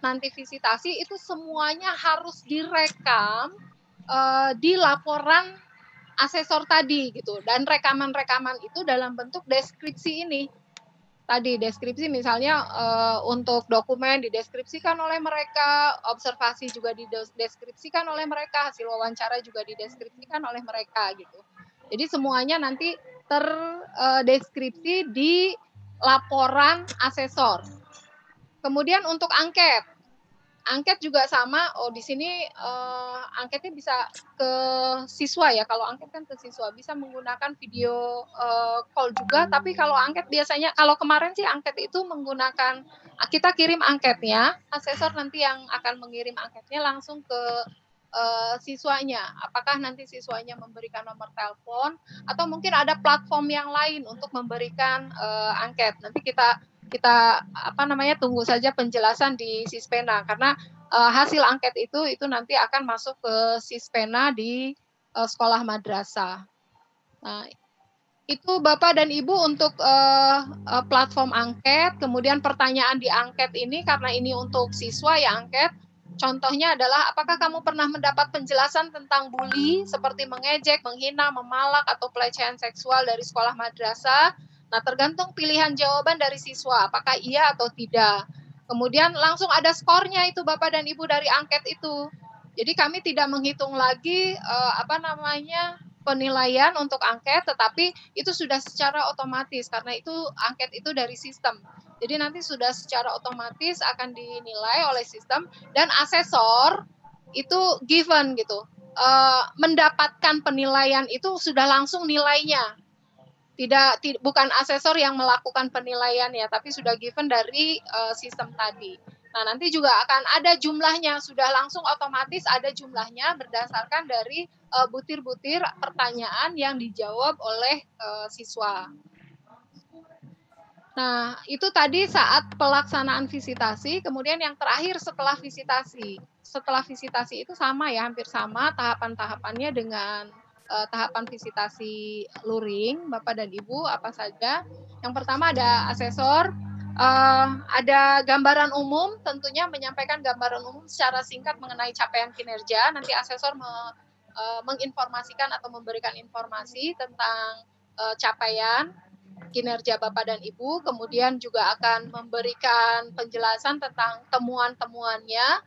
nanti visitasi itu semuanya harus direkam di laporan asesor tadi gitu, dan rekaman-rekaman itu dalam bentuk deskripsi ini. Tadi deskripsi misalnya untuk dokumen dideskripsikan oleh mereka, observasi juga dideskripsikan oleh mereka, hasil wawancara juga dideskripsikan oleh mereka gitu. Jadi semuanya nanti terdeskripsi di laporan asesor. Kemudian untuk angket juga sama. Oh, di sini angketnya bisa ke siswa ya. Kalau angket kan ke siswa, bisa menggunakan video call juga. Tapi kalau angket biasanya, kalau kemarin sih angket itu menggunakan, kita kirim angketnya, asesor nanti yang akan mengirim angketnya langsung ke siswanya. Apakah nanti siswanya memberikan nomor telepon atau mungkin ada platform yang lain untuk memberikan angket. Nanti kita tunggu saja penjelasan di Sispena, karena hasil angket itu nanti akan masuk ke Sispena di sekolah madrasah. Nah, itu Bapak dan Ibu untuk platform angket. Kemudian pertanyaan di angket ini, karena ini untuk siswa ya angket, contohnya adalah apakah kamu pernah mendapat penjelasan tentang bully seperti mengejek, menghina, memalak, atau pelecehan seksual dari sekolah madrasah. Nah, tergantung pilihan jawaban dari siswa, apakah iya atau tidak. Kemudian langsung ada skornya itu Bapak dan Ibu dari angket itu. Jadi kami tidak menghitung lagi penilaian untuk angket, tetapi itu sudah secara otomatis karena itu angket itu dari sistem. Jadi nanti sudah secara otomatis akan dinilai oleh sistem, dan asesor itu given gitu. Mendapatkan penilaian itu sudah langsung nilainya. Bukan asesor yang melakukan penilaian ya, tapi sudah given dari sistem tadi. Nah, nanti juga akan ada jumlahnya, sudah langsung otomatis ada jumlahnya berdasarkan dari butir-butir pertanyaan yang dijawab oleh siswa. Nah, itu tadi saat pelaksanaan visitasi. Kemudian yang terakhir setelah visitasi. Setelah visitasi itu sama ya, hampir sama tahapan-tahapannya dengan tahapan visitasi luring, Bapak dan Ibu, apa saja. Yang pertama ada asesor, ada gambaran umum, tentunya menyampaikan gambaran umum secara singkat mengenai capaian kinerja. Nanti asesor menginformasikan atau memberikan informasi tentang capaian kinerja Bapak dan Ibu, kemudian juga akan memberikan penjelasan tentang temuan-temuannya,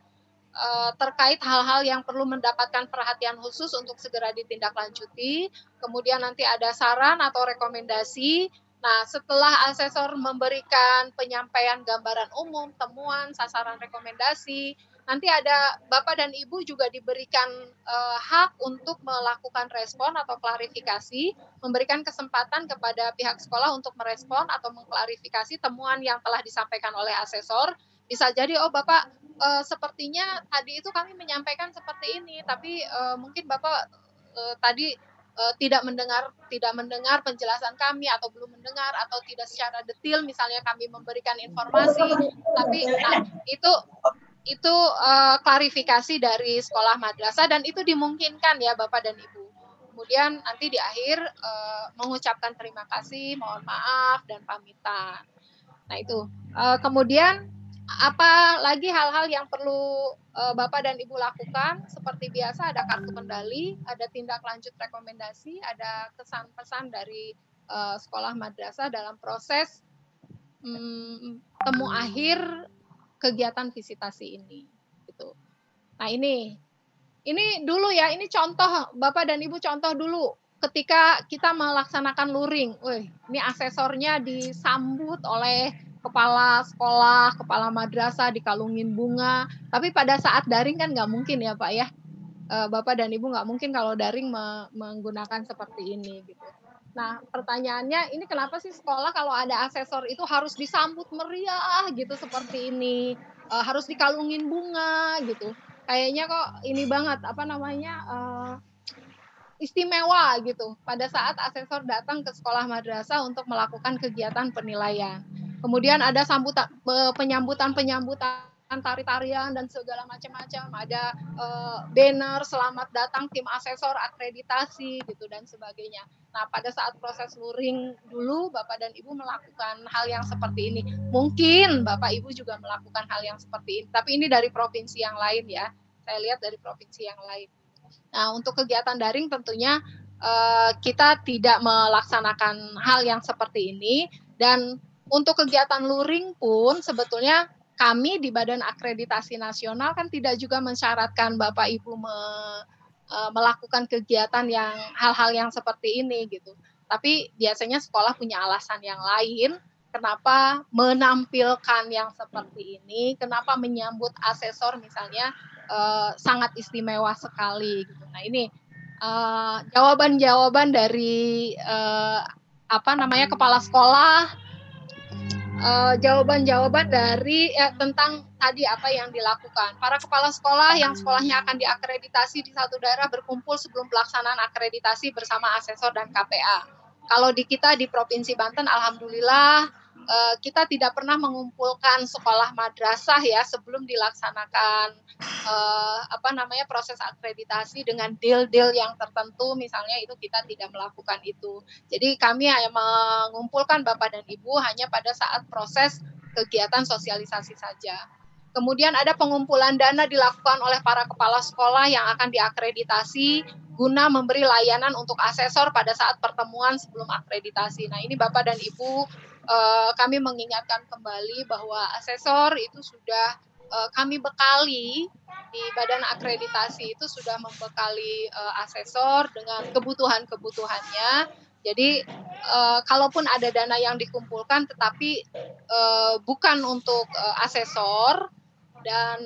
terkait hal-hal yang perlu mendapatkan perhatian khusus untuk segera ditindaklanjuti. Kemudian nanti ada saran atau rekomendasi. Nah, setelah asesor memberikan penyampaian gambaran umum, temuan, sasaran rekomendasi, nanti ada Bapak dan Ibu juga diberikan hak untuk melakukan respon atau klarifikasi, memberikan kesempatan kepada pihak sekolah untuk merespon atau mengklarifikasi temuan yang telah disampaikan oleh asesor. Bisa jadi, oh Bapak, sepertinya tadi itu kami menyampaikan seperti ini, tapi mungkin Bapak tadi tidak mendengar penjelasan kami, atau belum mendengar, atau tidak secara detail misalnya kami memberikan informasi. Tapi itu klarifikasi dari sekolah madrasah, dan itu dimungkinkan ya Bapak dan Ibu. Kemudian nanti di akhir mengucapkan terima kasih, mohon maaf, dan pamitan. Nah itu. Kemudian apa lagi hal-hal yang perlu Bapak dan Ibu lakukan? Seperti biasa ada kartu kendali, ada tindak lanjut rekomendasi, ada kesan pesan dari sekolah madrasah dalam proses temu akhir kegiatan visitasi ini. Gitu. Nah ini dulu ya, ini contoh Bapak dan Ibu, contoh dulu ketika kita melaksanakan luring. Ini asesornya disambut oleh kepala sekolah, kepala madrasah, dikalungin bunga. Tapi pada saat daring kan nggak mungkin ya Pak ya. Bapak dan Ibu nggak mungkin kalau daring menggunakan seperti ini gitu. Nah, pertanyaannya ini kenapa sih sekolah kalau ada asesor itu harus disambut meriah gitu seperti ini, harus dikalungin bunga gitu. Kayaknya kok ini banget istimewa gitu pada saat asesor datang ke sekolah madrasah untuk melakukan kegiatan penilaian. Kemudian ada penyambutan tari-tarian dan segala macam-macam, ada banner selamat datang tim asesor akreditasi gitu dan sebagainya. Nah, pada saat proses luring dulu, Bapak dan Ibu melakukan hal yang seperti ini. Mungkin Bapak Ibu juga melakukan hal yang seperti ini, tapi ini dari provinsi yang lain ya. Saya lihat dari provinsi yang lain. Nah, untuk kegiatan daring tentunya kita tidak melaksanakan hal yang seperti ini, dan untuk kegiatan luring pun sebetulnya kami di Badan Akreditasi Nasional kan tidak juga mensyaratkan Bapak Ibu melakukan kegiatan yang hal-hal yang seperti ini gitu. Tapi biasanya sekolah punya alasan yang lain kenapa menampilkan yang seperti ini, kenapa menyambut asesor misalnya sangat istimewa sekali gitu. Nah, ini jawaban-jawaban dari kepala sekolah, jawaban-jawaban dari tentang tadi apa yang dilakukan. Para kepala sekolah yang sekolahnya akan diakreditasi di satu daerah berkumpul sebelum pelaksanaan akreditasi bersama asesor dan KPA. Kalau di kita di Provinsi Banten, alhamdulillah kita tidak pernah mengumpulkan sekolah madrasah ya sebelum dilaksanakan proses akreditasi dengan deal-deal yang tertentu, misalnya itu kita tidak melakukan itu. Jadi kami hanya mengumpulkan Bapak dan Ibu hanya pada saat proses kegiatan sosialisasi saja. Kemudian ada pengumpulan dana dilakukan oleh para kepala sekolah yang akan diakreditasi guna memberi layanan untuk asesor pada saat pertemuan sebelum akreditasi. Nah, ini Bapak dan Ibu, kami mengingatkan kembali bahwa asesor itu sudah kami bekali di Badan Akreditasi, itu sudah membekali asesor dengan kebutuhan-kebutuhannya. Jadi kalaupun ada dana yang dikumpulkan tetapi bukan untuk asesor, dan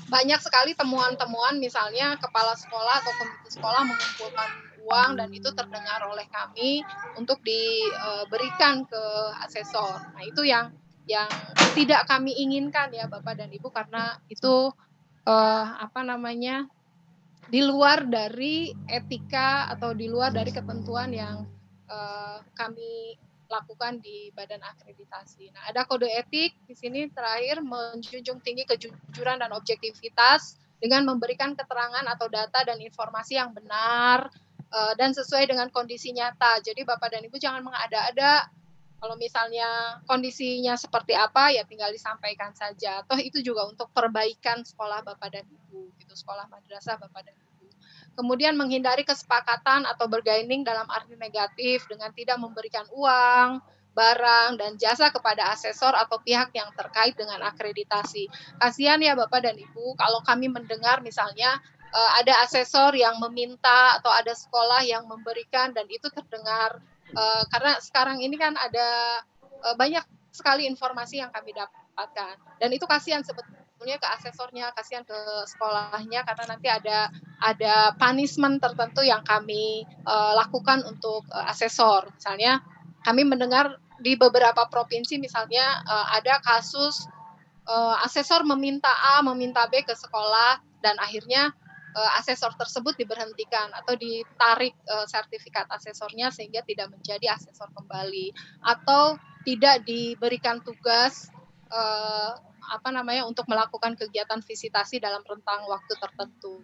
banyak sekali temuan-temuan misalnya kepala sekolah atau komite sekolah mengumpulkan uang dan itu terdengar oleh kami untuk diberikan ke asesor. Nah, itu yang tidak kami inginkan ya Bapak dan Ibu, karena itu di luar dari etika atau di luar dari ketentuan yang kami lakukan di Badan Akreditasi. Nah, ada kode etik di sini terakhir, menjunjung tinggi kejujuran dan objektivitas dengan memberikan keterangan atau data dan informasi yang benar dan sesuai dengan kondisi nyata. Jadi Bapak dan Ibu jangan mengada-ada. Kalau misalnya kondisinya seperti apa ya tinggal disampaikan saja. Toh itu juga untuk perbaikan sekolah Bapak dan Ibu, gitu, sekolah madrasah Bapak dan Ibu. Kemudian menghindari kesepakatan atau bergaining dalam arti negatif dengan tidak memberikan uang, barang, dan jasa kepada asesor atau pihak yang terkait dengan akreditasi. Kasihan ya Bapak dan Ibu kalau kami mendengar misalnya ada asesor yang meminta atau ada sekolah yang memberikan dan itu terdengar karena sekarang ini kan ada banyak sekali informasi yang kami dapatkan dan itu kasihan sebetulnya ke asesornya, kasihan ke sekolahnya karena nanti ada punishment tertentu yang kami lakukan untuk asesor. Misalnya kami mendengar di beberapa provinsi misalnya ada kasus asesor meminta A, meminta B ke sekolah dan akhirnya asesor tersebut diberhentikan atau ditarik sertifikat asesornya sehingga tidak menjadi asesor kembali atau tidak diberikan tugas untuk melakukan kegiatan visitasi dalam rentang waktu tertentu.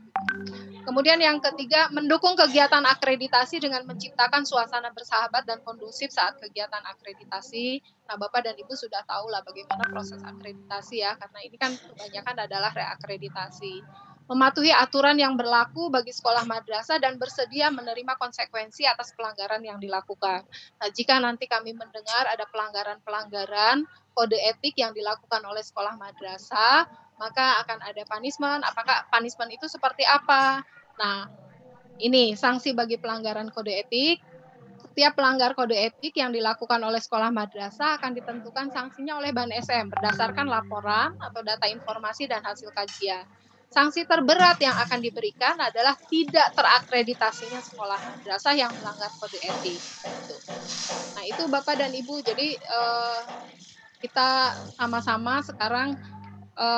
Kemudian yang ketiga, mendukung kegiatan akreditasi dengan menciptakan suasana bersahabat dan kondusif saat kegiatan akreditasi. Nah, Bapak dan Ibu sudah tahu lah bagaimana proses akreditasi ya, karena ini kan kebanyakan adalah reakreditasi. Mematuhi aturan yang berlaku bagi sekolah madrasah dan bersedia menerima konsekuensi atas pelanggaran yang dilakukan. Nah, jika nanti kami mendengar ada pelanggaran-pelanggaran kode etik yang dilakukan oleh sekolah madrasah, maka akan ada punishment. Apakah punishment itu seperti apa? Nah, ini sanksi bagi pelanggaran kode etik. Setiap pelanggar kode etik yang dilakukan oleh sekolah madrasah akan ditentukan sanksinya oleh Ban SM berdasarkan laporan atau data informasi dan hasil kajian. Sanksi terberat yang akan diberikan adalah tidak terakreditasinya sekolah madrasah yang melanggar kode etik. Nah, itu Bapak dan Ibu. Jadi kita sama-sama sekarang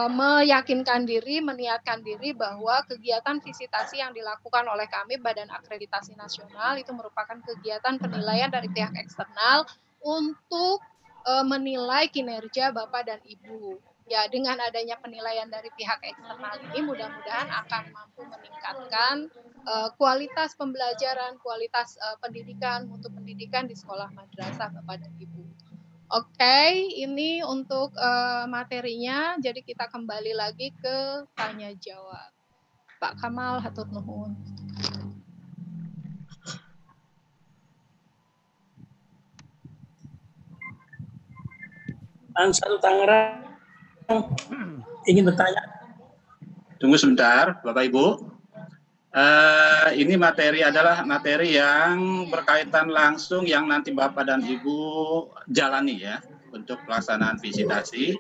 meyakinkan diri, meniatkan diri bahwa kegiatan visitasi yang dilakukan oleh kami Badan Akreditasi Nasional itu merupakan kegiatan penilaian dari pihak eksternal untuk menilai kinerja Bapak dan Ibu. Ya, dengan adanya penilaian dari pihak eksternal ini mudah-mudahan akan mampu meningkatkan kualitas pembelajaran, kualitas pendidikan, mutu pendidikan di sekolah madrasah Bapak dan Ibu. Oke, ini untuk materinya. Jadi kita kembali lagi ke tanya jawab. Pak Kamal, hatur nuhun. Ansar Tangerang ingin bertanya. Tunggu sebentar, Bapak Ibu. Ini materi adalah materi yang berkaitan langsung yang nanti Bapak dan Ibu jalani ya untuk pelaksanaan visitasi.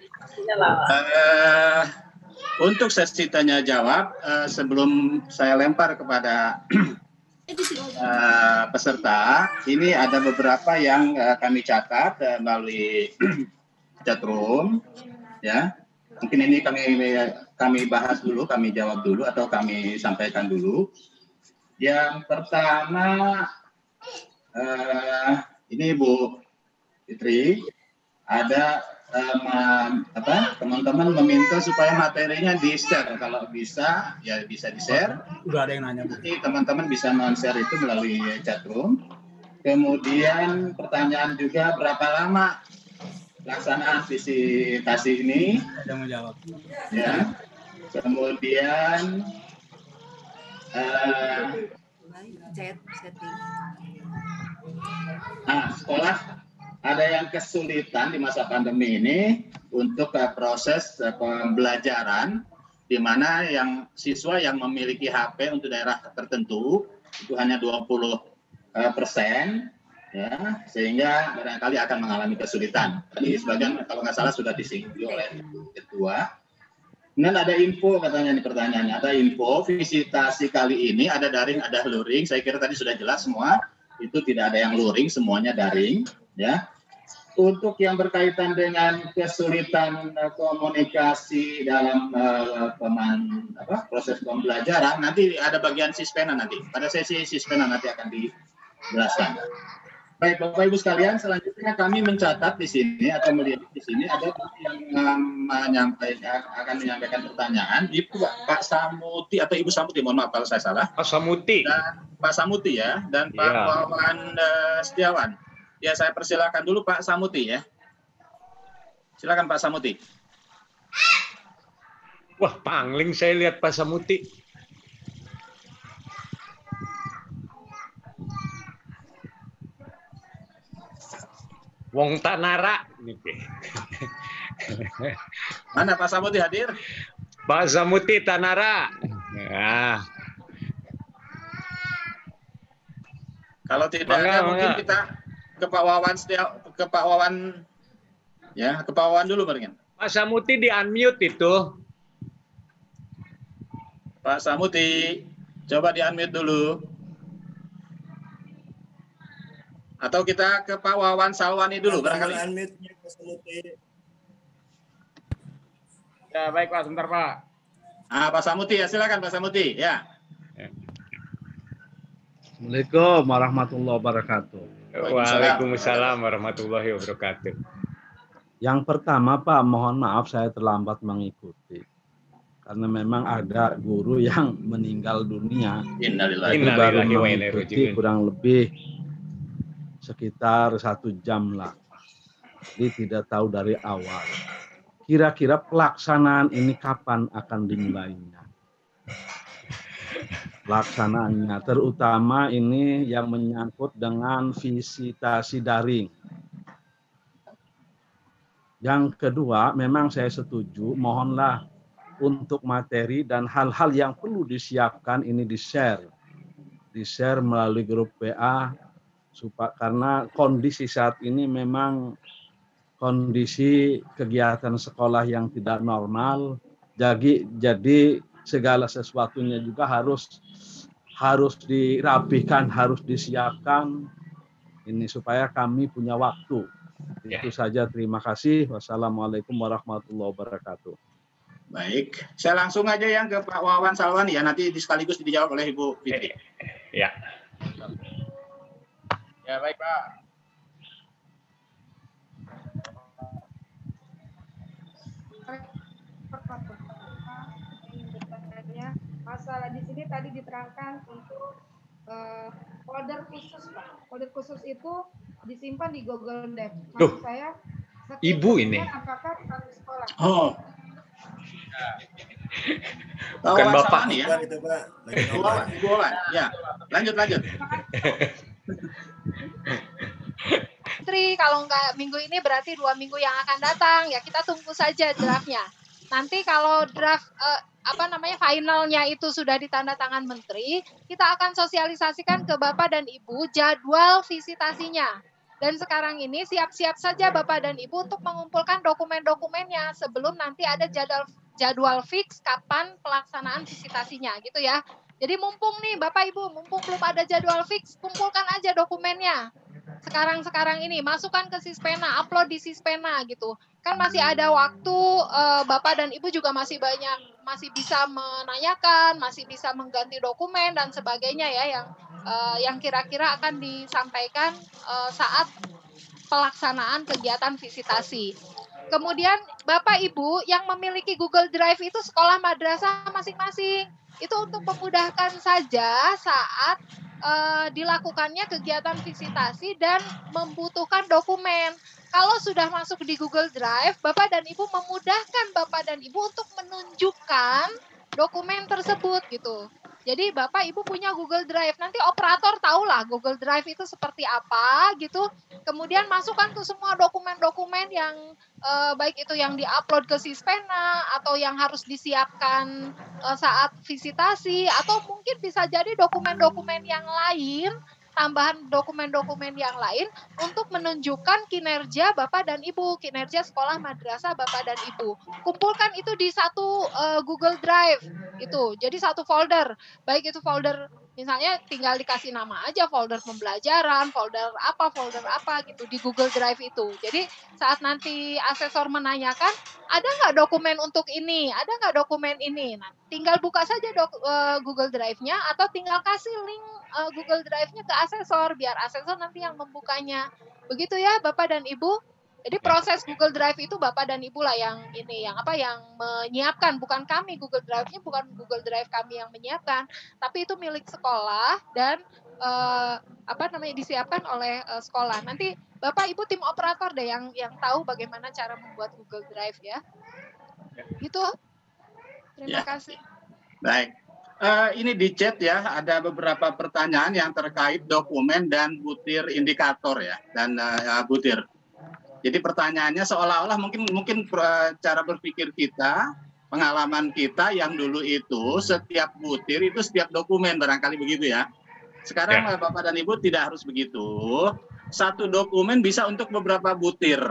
Untuk sesi tanya jawab, sebelum saya lempar kepada peserta, ini ada beberapa yang kami catat melalui chatroom, ya. Mungkin ini kami bahas dulu, kami jawab dulu atau kami sampaikan dulu. Yang pertama, ini Bu Fitri, ada teman-teman meminta supaya materinya di-share. Kalau bisa, ya bisa di-share. Udah ada yang nanya. Nanti teman-teman bisa men-share itu melalui chatroom. Kemudian pertanyaan juga, berapa lama pelaksanaan visitasi ini? Ada yang menjawab. Ya. Kemudian sekolah ada yang kesulitan di masa pandemi ini untuk proses pembelajaran, di mana yang siswa yang memiliki HP untuk daerah tertentu itu hanya 20%, ya, sehingga barangkali akan mengalami kesulitan. Tadi sebagian kalau nggak salah sudah disinggung oleh Ketua. Kemudian ada info, katanya nih pertanyaannya, ada info visitasi kali ini ada daring, ada luring. Saya kira tadi sudah jelas semua, itu tidak ada yang luring, semuanya daring, ya. Untuk yang berkaitan dengan kesulitan komunikasi dalam proses pembelajaran, nanti ada bagian sispena nanti. Pada sesi sispena nanti akan dijelaskan. Baik, Bapak Ibu sekalian, selanjutnya kami mencatat di sini atau melihat di sini ada yang akan menyampaikan pertanyaan. Ibu Pak Samuti atau Ibu Samuti, mohon maaf kalau saya salah. Pak Samuti. Dan Pak Samuti ya, dan Pak Wawan Setiawan. Ya, saya persilakan dulu Pak Samuti ya. Silakan Pak Samuti. Wah, pangling saya lihat Pak Samuti. Wong Tanara. Mana Pak Samuti hadir? Pak Samuti Tanara. Nah. Kalau tidak ada mungkin kita ke Pak Wawan ya, ke Pak Wawan dulu barengan. Pak Samuti di unmute itu. Pak Samuti, coba di unmute dulu. Atau kita ke Pak Wawan Salwani dulu barangkali. Ya, baik Pak, sebentar Pak. Pak Samuti ya, silakan Pak Samuti ya. Assalamualaikum warahmatullahi wabarakatuh. Waalaikumsalam warahmatullahi wabarakatuh. Yang pertama Pak, mohon maaf saya terlambat mengikuti. Karena memang ada guru yang meninggal dunia. Innalillahi baru mengikuti kurang lebih sekitar 1 jam lah. Jadi tidak tahu dari awal. Kira-kira pelaksanaan ini kapan akan dimulainya? Pelaksanaannya, terutama ini yang menyangkut dengan visitasi daring. Yang kedua, memang saya setuju, mohonlah untuk materi dan hal-hal yang perlu disiapkan ini di-share melalui grup WA, karena kondisi saat ini memang kondisi kegiatan sekolah yang tidak normal, jadi segala sesuatunya juga harus dirapihkan, harus disiapkan ini supaya kami punya waktu. Itu saja, terima kasih. Wassalamualaikum warahmatullahi wabarakatuh. Baik, saya langsung aja yang ke Pak Wawan Salwani ya, nanti sekaligus dijawab oleh Ibu Fitri. Ya. Ya, baik Pak. ingin bertanya, masalah di sini tadi diterangkan untuk folder khusus, Pak. Folder khusus itu disimpan di Google Drive. Maksud saya, Ibu ini. Apakah satu sekolah? Oh, Bukan Bapak. Nih, ya. Ibu Owan, ya. Lanjut. Kalau nggak minggu ini berarti 2 minggu yang akan datang, ya kita tunggu saja draftnya. Nanti kalau draft finalnya itu sudah ditandatangan Menteri, kita akan sosialisasikan ke Bapak dan Ibu jadwal visitasinya. Dan sekarang ini siap-siap saja Bapak dan Ibu untuk mengumpulkan dokumen-dokumennya sebelum nanti ada jadwal fix kapan pelaksanaan visitasinya gitu ya. Jadi mumpung nih Bapak Ibu, mumpung belum ada jadwal fix, kumpulkan aja dokumennya. Sekarang ini masukkan ke Sispena, upload di Sispena gitu. Kan masih ada waktu, Bapak dan Ibu juga masih bisa menanyakan, masih bisa mengganti dokumen dan sebagainya ya yang kira-kira akan disampaikan saat pelaksanaan kegiatan visitasi. Kemudian Bapak Ibu yang memiliki Google Drive itu sekolah madrasah masing-masing. Itu untuk memudahkan saja saat dilakukannya kegiatan visitasi dan membutuhkan dokumen. Kalau sudah masuk di Google Drive, Bapak dan Ibu memudahkan Bapak dan Ibu untuk menunjukkan dokumen tersebut gitu. Jadi Bapak Ibu punya Google Drive, nanti operator tahulah Google Drive itu seperti apa gitu. Kemudian masukkan tuh semua dokumen-dokumen yang baik itu yang diupload ke Sispena atau yang harus disiapkan saat visitasi atau mungkin bisa jadi dokumen-dokumen yang lain, tambahan dokumen-dokumen yang lain untuk menunjukkan kinerja Bapak dan Ibu, kinerja sekolah madrasah Bapak dan Ibu. Kumpulkan itu di satu Google Drive itu. Jadi satu folder. Baik itu folder misalnya tinggal dikasih nama aja folder pembelajaran, folder apa gitu di Google Drive itu. Jadi saat nanti asesor menanyakan, ada nggak dokumen untuk ini, ada nggak dokumen ini. Nah, tinggal buka saja Google Drive-nya atau tinggal kasih link Google Drive-nya ke asesor biar asesor nanti yang membukanya. Begitu ya Bapak dan Ibu. Jadi proses Google Drive itu Bapak dan Ibu lah yang menyiapkan, bukan kami. Google Drive-nya bukan Google Drive kami yang menyiapkan, tapi itu milik sekolah dan disiapkan oleh sekolah. Nanti Bapak Ibu tim operator deh yang tahu bagaimana cara membuat Google Drive ya. Gitu. Terima kasih. Baik. Ini di chat ya, ada beberapa pertanyaan yang terkait dokumen dan butir indikator ya, dan butir. Jadi pertanyaannya seolah-olah mungkin cara berpikir kita, pengalaman kita yang dulu itu setiap butir itu setiap dokumen, barangkali begitu ya. Sekarang Bapak dan Ibu tidak harus begitu. Satu dokumen bisa untuk beberapa butir,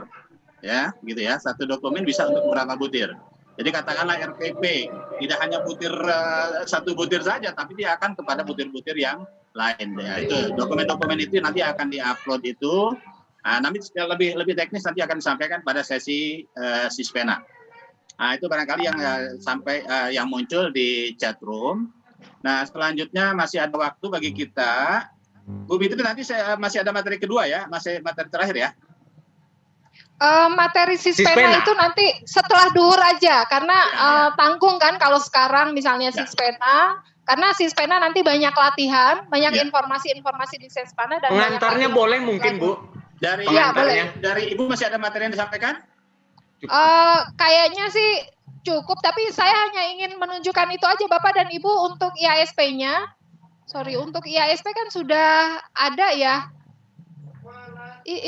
ya, gitu ya. Satu dokumen bisa untuk beberapa butir. Jadi katakanlah RPP tidak hanya butir satu butir saja, tapi dia akan kepada butir-butir yang lain. Ya, itu dokumen-dokumen itu nanti akan diupload itu. Nanti lebih teknis nanti akan disampaikan pada sesi Sispena. Itu barangkali yang yang muncul di chat room. Nah, selanjutnya masih ada waktu bagi kita. Bu Fitri, nanti masih ada materi kedua ya, masih materi terakhir ya. Materi Sispena itu nanti setelah duhur aja, karena tanggung kan kalau sekarang misalnya Sispena, karena Sispena nanti banyak latihan, banyak informasi-informasi di Sispena dan pengantarnya boleh mungkin Bu. Dari Ibu masih ada materi yang disampaikan? Kayaknya sih cukup, tapi saya hanya ingin menunjukkan itu aja Bapak dan Ibu untuk IASP-nya. Untuk IASP kan sudah ada ya.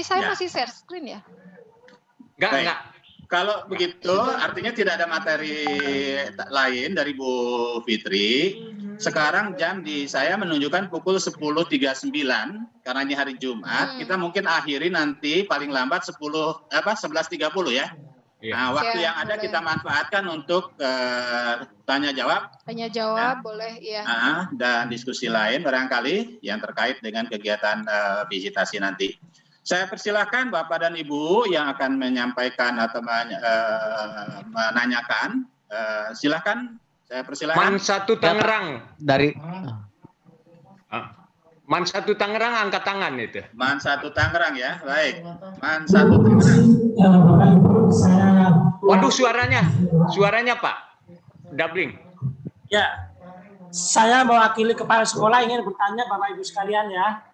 Saya masih share screen ya? Enggak. Kalau begitu artinya tidak ada materi lain dari Bu Fitri. Sekarang jam di saya menunjukkan pukul 10.39 karena ini hari Jumat. Kita mungkin akhiri nanti paling lambat 11.30 ya. Nah, waktu yang ada kita manfaatkan untuk tanya jawab. Tanya jawab boleh ya. Dan diskusi lain barangkali yang terkait dengan kegiatan visitasi nanti. Saya persilahkan Bapak dan Ibu yang akan menyampaikan atau menanyakan. Silakan, saya persilahkan. Man 1 Tangerang. Man 1 Tangerang angkat tangan itu. Man 1 Tangerang ya, baik. Man 1 Tangerang. Bapak Ibu, saya Waduh, suaranya Pak, Dabling. Ya, saya mewakili kepala sekolah ingin bertanya Bapak Ibu sekalian ya.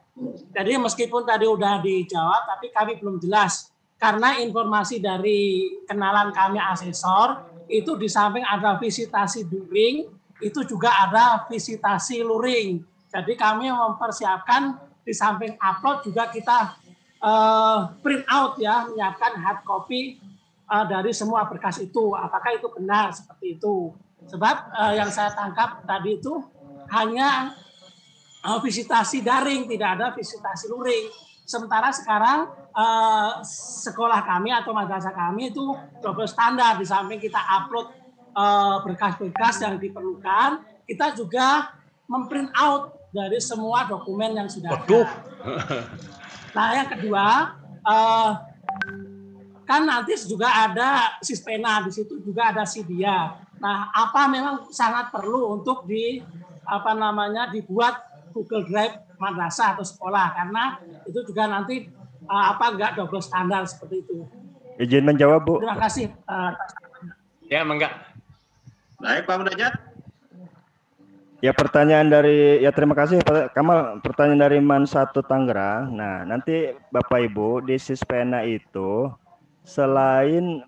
Jadi meskipun tadi udah dijawab, tapi kami belum jelas. Karena informasi dari kenalan kami asesor, itu di samping ada visitasi daring, itu juga ada visitasi luring. Jadi kami mempersiapkan di samping upload juga kita print out ya, menyiapkan hard copy dari semua berkas itu. Apakah itu benar seperti itu? Sebab yang saya tangkap tadi itu hanya visitasi daring, tidak ada visitasi luring. Sementara sekarang sekolah kami atau madrasah kami itu double standar. Di samping kita upload berkas-berkas yang diperlukan, kita juga memprint out dari semua dokumen yang sudah ada. Nah, yang kedua, kan nanti juga ada Sispena, di situ juga ada Sidia. Nah, apa memang sangat perlu untuk dibuat Google Drive madrasah atau sekolah, karena itu juga nanti enggak double standar seperti itu. Izin menjawab, Bu. Terima kasih. Ya, Mangga. Baik, Pak Munajat. Ya, terima kasih Pak Kamal. Pertanyaan dari Man 1 Tangerang. Nah, nanti Bapak Ibu di Sispena itu selain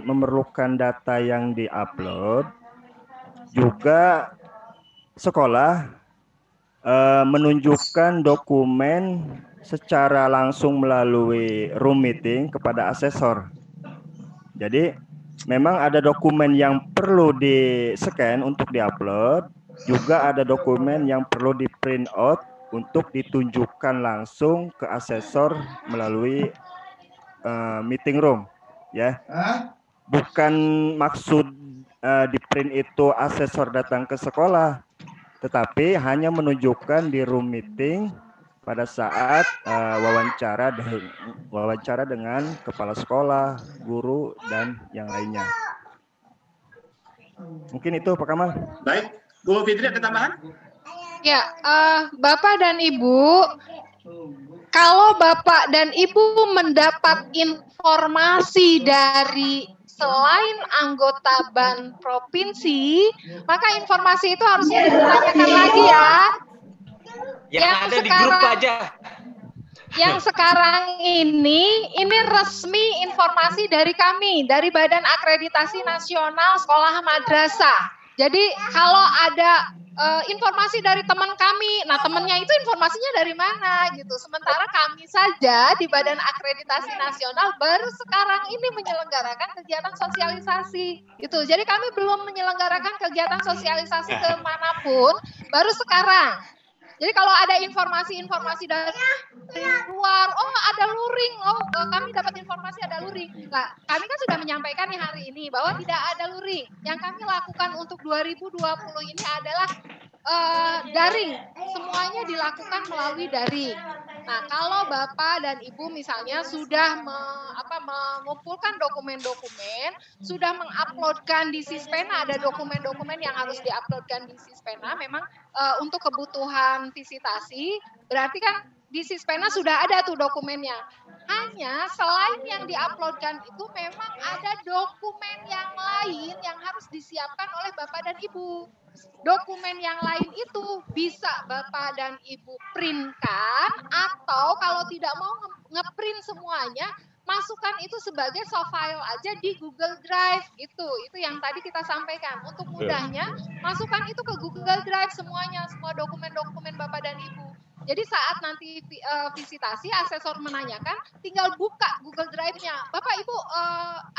memerlukan data yang diupload, juga sekolah menunjukkan dokumen secara langsung melalui room meeting kepada asesor. Jadi memang ada dokumen yang perlu di-scan untuk di-upload, juga ada dokumen yang perlu di-print out untuk ditunjukkan langsung ke asesor melalui meeting room, ya. Bukan maksud di-print itu asesor datang ke sekolah, tetapi hanya menunjukkan di room meeting pada saat wawancara dengan kepala sekolah, guru, dan yang lainnya. Mungkin itu Pak Kamal. Baik, Bu Fitri ada tambahan? Ya, Bapak dan Ibu, kalau Bapak dan Ibu mendapat informasi dari selain anggota BAN provinsi, maka informasi itu harusnya ditanyakan lagi ya. Yang ada di grup aja. Yang sekarang ini resmi informasi dari kami, dari Badan Akreditasi Nasional Sekolah Madrasah. Jadi kalau ada informasi dari teman kami, nah temannya itu informasinya dari mana gitu. Sementara kami saja di Badan Akreditasi Nasional baru sekarang ini menyelenggarakan kegiatan sosialisasi gitu. Jadi kami belum menyelenggarakan kegiatan sosialisasi kemanapun, baru sekarang. Jadi kalau ada informasi-informasi dari luar, oh ada luring, kami dapat informasi ada luring. Nah, kami kan sudah menyampaikan nih hari ini bahwa tidak ada luring. Yang kami lakukan untuk 2020 ini adalah daring, semuanya dilakukan melalui daring. Nah, kalau Bapak dan Ibu misalnya sudah mengumpulkan dokumen-dokumen, sudah menguploadkan di Sispena, ada dokumen-dokumen yang harus diuploadkan di Sispena, memang untuk kebutuhan visitasi, berarti kan di Sispena sudah ada tuh dokumennya. Hanya selain yang diuploadkan itu memang ada dokumen yang lain yang harus disiapkan oleh Bapak dan Ibu. Dokumen yang lain itu bisa Bapak dan Ibu printkan, atau kalau tidak mau ngeprint semuanya, masukkan itu sebagai soft file aja di Google Drive gitu. Itu yang tadi kita sampaikan. Untuk mudahnya, masukkan itu ke Google Drive semuanya, semua dokumen-dokumen Bapak dan Ibu. Jadi saat nanti visitasi, asesor menanyakan, tinggal buka Google Drive-nya. Bapak, Ibu,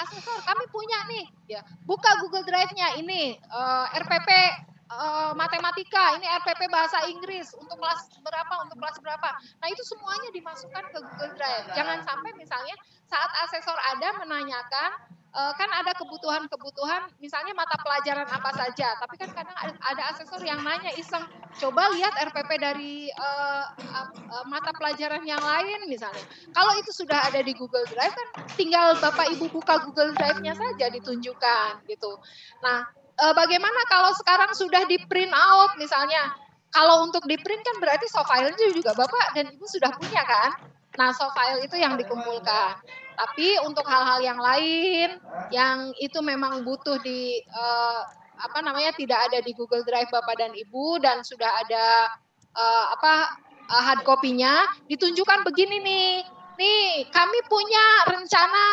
asesor kami punya nih, ya, buka Google Drive-nya ini, RPP matematika, ini RPP bahasa Inggris, untuk kelas berapa. Nah itu semuanya dimasukkan ke Google Drive. Jangan sampai misalnya saat asesor ada menanyakan, kan ada kebutuhan-kebutuhan, misalnya mata pelajaran apa saja, tapi kan kadang ada asesor yang nanya iseng, coba lihat RPP dari mata pelajaran yang lain misalnya. Kalau itu sudah ada di Google Drive kan tinggal Bapak Ibu buka Google Drive-nya saja ditunjukkan gitu. Nah, bagaimana kalau sekarang sudah di print out misalnya? Kalau untuk di print kan berarti soft file-nya juga Bapak dan Ibu sudah punya kan? Nah, soft file itu yang dikumpulkan. Tapi untuk hal-hal yang lain yang itu memang butuh di tidak ada di Google Drive Bapak dan Ibu dan sudah ada hard copy-nya, ditunjukkan begini nih. Nih, kami punya rencana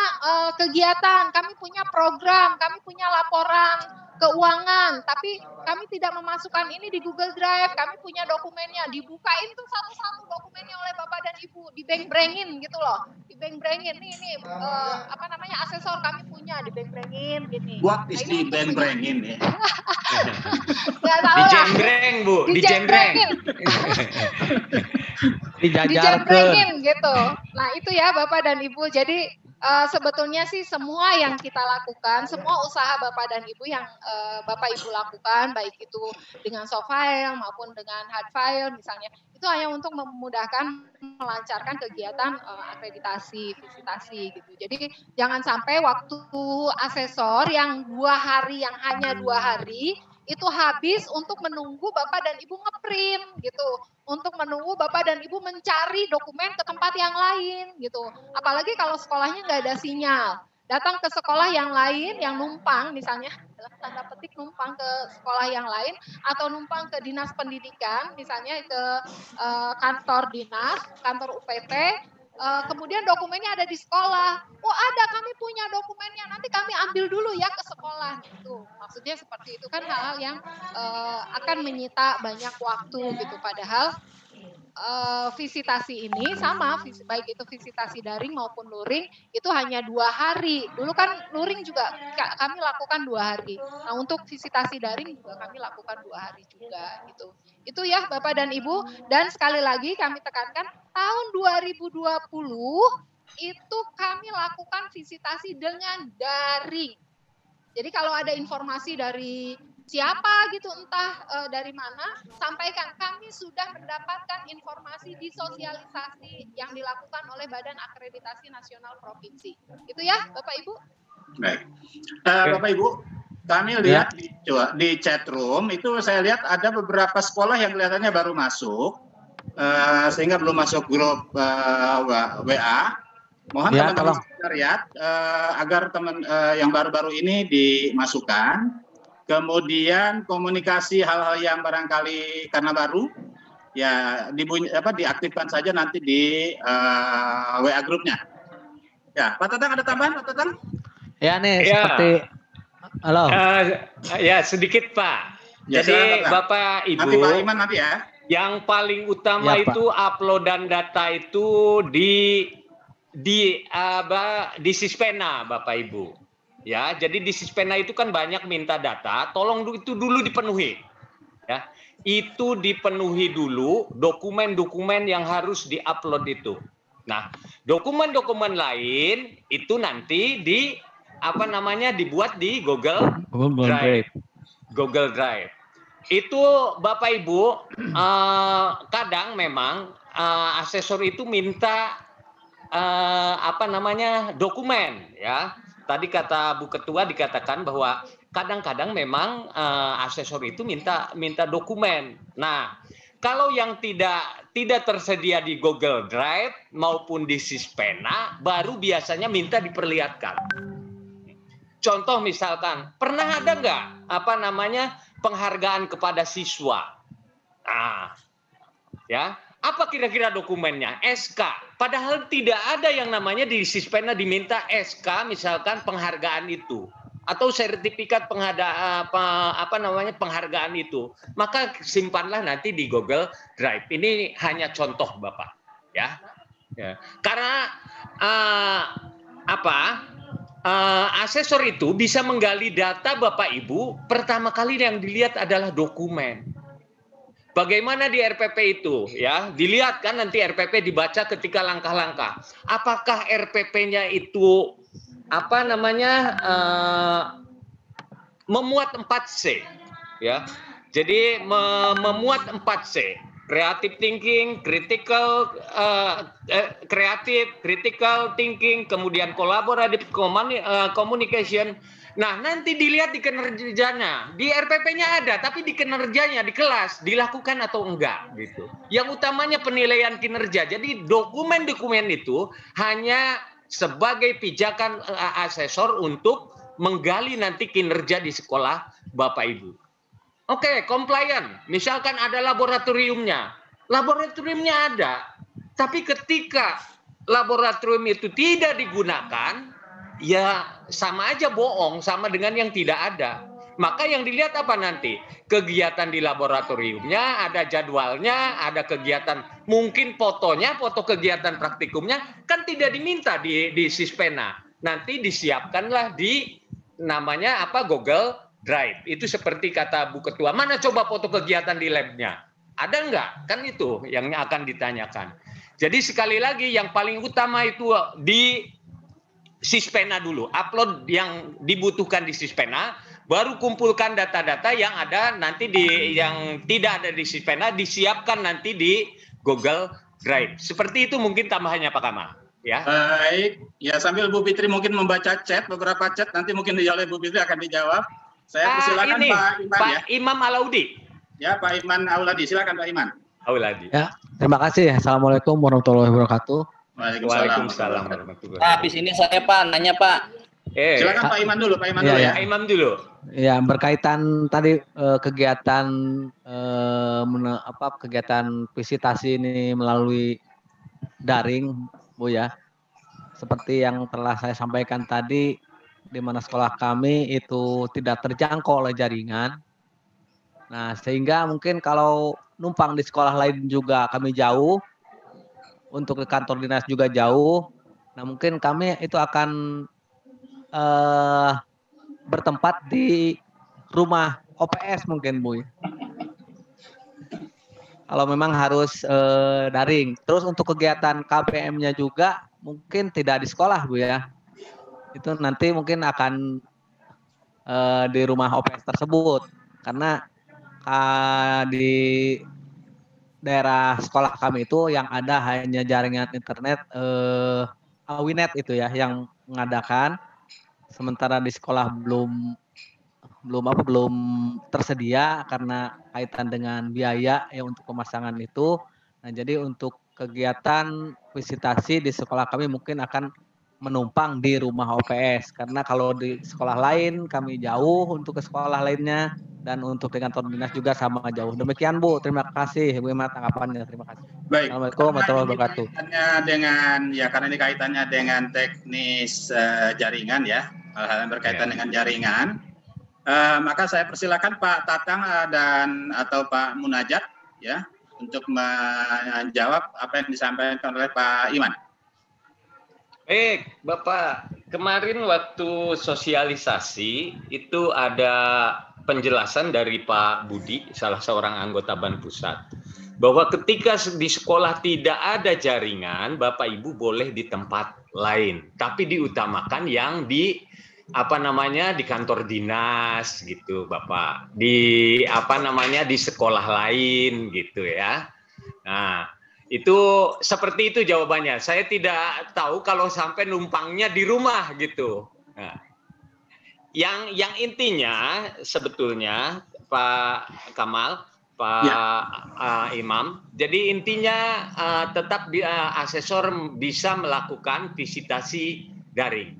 kegiatan, kami punya program, kami punya laporan keuangan, tapi kami tidak memasukkan ini di Google Drive, kami punya dokumennya, dibukain tuh satu-satu dokumennya oleh Bapak dan Ibu, dibeng-brengin gitu loh, dibeng-brengin, nih asesor kami punya, dibeng-brengin gini. What is dibeng-brengin ya? Dijembreng Bu, dijembreng. Dijembrengin gitu. Nah itu ya Bapak dan Ibu, jadi sebetulnya sih semua yang kita lakukan, semua usaha Bapak dan Ibu yang Bapak Ibu lakukan, baik itu dengan soft file maupun dengan hard file misalnya, itu hanya untuk memudahkan melancarkan kegiatan akreditasi, visitasi gitu. Jadi jangan sampai waktu asesor yang hanya 2 hari, itu habis untuk menunggu Bapak dan Ibu ngeprint gitu, untuk menunggu Bapak dan Ibu mencari dokumen ke tempat yang lain gitu. Apalagi kalau sekolahnya nggak ada sinyal, datang ke sekolah yang lain yang numpang misalnya, dalam tanda petik numpang ke sekolah yang lain atau numpang ke dinas pendidikan misalnya ke kantor dinas, kantor UPT, kemudian dokumennya ada di sekolah. Oh ada, kami punya dokumennya, nanti kami ambil dulu ya ke sekolah. Itu maksudnya seperti itu kan hal-hal yang akan menyita banyak waktu gitu. Padahal visitasi ini sama, baik itu visitasi daring maupun luring itu hanya 2 hari. Dulu kan luring juga kami lakukan 2 hari. Nah untuk visitasi daring juga kami lakukan 2 hari juga gitu. Itu ya Bapak dan Ibu, dan sekali lagi kami tekankan tahun 2020 itu kami lakukan visitasi dengan daring. Jadi kalau ada informasi dari siapa gitu, entah dari mana, sampaikan. Kami sudah mendapatkan informasi di sosialisasi yang dilakukan oleh Badan Akreditasi Nasional Provinsi. Itu ya Bapak Ibu. Baik. Bapak Ibu, kami lihat di chat room itu saya lihat ada beberapa sekolah yang kelihatannya baru masuk, sehingga belum masuk grup WA. Mohon teman-teman sekretariat agar teman yang baru-baru ini dimasukkan. Kemudian komunikasi hal-hal yang barangkali karena baru, ya diaktifkan saja nanti di WA grupnya. Ya, Pak Tatang ada tambahan, Pak Tatang? Ya nih, seperti halo. Ya sedikit Pak. Ya, jadi Bapak Ibu. Nanti Pak Iman nanti ya. Yang paling utama ya, itu upload dan data itu di Sispena Bapak Ibu. Ya, jadi di Sispena itu kan banyak minta data, tolong itu dulu dipenuhi. Ya. Itu dipenuhi dulu dokumen-dokumen yang harus diupload itu. Nah, dokumen-dokumen lain itu nanti dibuat di Google Drive. Google Drive. Itu Bapak Ibu kadang memang asesor itu minta dokumen ya. Tadi kata Bu Ketua dikatakan bahwa kadang-kadang memang asesor itu minta dokumen. Nah, kalau yang tidak tersedia di Google Drive maupun di Sispena, baru biasanya minta diperlihatkan. Contoh misalkan, pernah ada nggak penghargaan kepada siswa? Nah, ya. Apa kira-kira dokumennya? SK. Padahal tidak ada yang namanya di Sispena diminta SK misalkan penghargaan itu atau sertifikat penghargaan itu. Maka simpanlah nanti di Google Drive. Ini hanya contoh Bapak, ya. Karena asesor itu bisa menggali data Bapak Ibu, pertama kali yang dilihat adalah dokumen. Bagaimana di RPP itu ya, dilihat kan nanti RPP dibaca ketika langkah-langkah. Apakah RPP-nya itu memuat 4C ya. Jadi memuat 4C. Creative thinking, critical thinking, kemudian collaborative communication Nah, nanti dilihat di kinerjanya. Di RPP-nya ada, tapi di kinerjanya, di kelas, dilakukan atau enggak. Gitu. Yang utamanya penilaian kinerja. Jadi dokumen-dokumen itu hanya sebagai pijakan asesor untuk menggali nanti kinerja di sekolah Bapak Ibu. Oke, compliant. Misalkan ada laboratoriumnya. Laboratoriumnya ada. Tapi ketika laboratorium itu tidak digunakan, ya sama aja bohong, sama dengan yang tidak ada. Maka yang dilihat apa nanti? Kegiatan di laboratoriumnya, ada jadwalnya, ada kegiatan, mungkin fotonya, foto kegiatan praktikumnya, kan tidak diminta di Sispena. Nanti disiapkanlah di namanya apa, Google Drive. Itu seperti kata Bu Ketua, mana coba foto kegiatan di labnya? Ada enggak? Kan itu yang akan ditanyakan. Jadi sekali lagi yang paling utama itu di Sispena dulu, upload yang dibutuhkan di Sispena, baru kumpulkan data-data yang ada nanti yang tidak ada di Sispena, disiapkan nanti di Google Drive. Seperti itu mungkin tambahannya Pak Kamal. Ya. Baik, ya sambil Bu Fitri mungkin membaca chat, beberapa chat nanti mungkin dijawab Bu Fitri akan dijawab. Saya persilakan ini, Pak Iman Pak ya. Imam Alaudi. Ya Pak Iman Auladi, silakan Pak Iman. Auladi. Ya, terima kasih. Assalamualaikum warahmatullahi wabarakatuh. Waalaikumsalam warahmatullahi wabarakatuh. Habis ini saya Pak nanya Pak. Silakan Pak Iman dulu, Pak Iman dulu ya. Pak Imam dulu. Ya, berkaitan tadi kegiatan kegiatan visitasi ini melalui daring, Bu ya. Seperti yang telah saya sampaikan tadi, di mana sekolah kami itu tidak terjangkau oleh jaringan. Nah, sehingga mungkin kalau numpang di sekolah lain juga kami jauh, untuk ke kantor dinas juga jauh. Nah, mungkin kami itu akan bertempat di rumah OPS mungkin, Bu. Kalau memang harus daring. Terus untuk kegiatan KPM-nya juga mungkin tidak di sekolah, Bu ya. Itu nanti mungkin akan di rumah OPS tersebut. Karena di daerah sekolah kami itu yang ada hanya jaringan internet Awinet itu ya yang mengadakan, sementara di sekolah belum tersedia karena kaitan dengan biaya ya untuk pemasangan itu. Nah, jadi untuk kegiatan visitasi di sekolah kami mungkin akan menumpang di rumah OPS, karena kalau di sekolah lain kami jauh untuk ke sekolah lainnya, dan untuk di kantor dinas juga sama jauh. Demikian Bu, terima kasih. Bagaimana tanggapannya? Terima kasih. Baik. Assalamualaikum warahmatullahi wabarakatuh. Karena ini kaitannya dengan teknis jaringan ya, hal-hal yang berkaitan dengan jaringan, maka saya persilakan Pak Tatang atau Pak Munajat ya untuk menjawab apa yang disampaikan oleh Pak Iman. Bapak, kemarin waktu sosialisasi itu ada penjelasan dari Pak Budi, salah seorang anggota BAN Pusat, bahwa ketika di sekolah tidak ada jaringan, Bapak Ibu boleh di tempat lain, tapi diutamakan yang di di kantor dinas gitu, Bapak, di di sekolah lain gitu ya. Nah, itu seperti itu jawabannya. Saya tidak tahu kalau sampai numpangnya di rumah gitu. Nah, yang intinya sebetulnya Pak Kamal, Pak Imam. Jadi intinya tetap asesor bisa melakukan visitasi daring.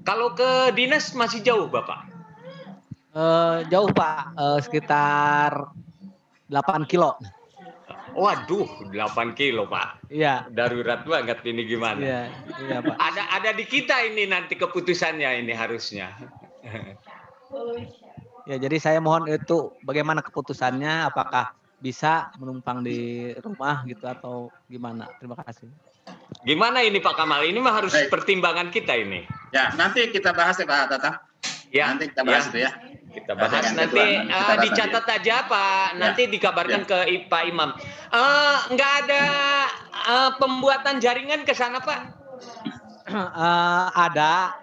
Kalau ke dinas masih jauh, Bapak? Jauh Pak, sekitar 8 kilo. Waduh, 8 kilo Pak. Iya. Darurat banget ini gimana? Iya Pak. Ada di kita ini nanti keputusannya ini harusnya. Ya, jadi saya mohon itu bagaimana keputusannya, apakah bisa menumpang di rumah gitu atau gimana? Terima kasih. Gimana ini Pak Kamal? Ini mah harus pertimbangan kita ini. Ya, nanti kita bahas ya Pak Tatang. Ya. Nanti kita bahas itu ya. Kita bahas nanti dicatat aja Pak, nanti dikabarkan ke Pak Imam. Nggak ada pembuatan jaringan ke sana Pak? Ada,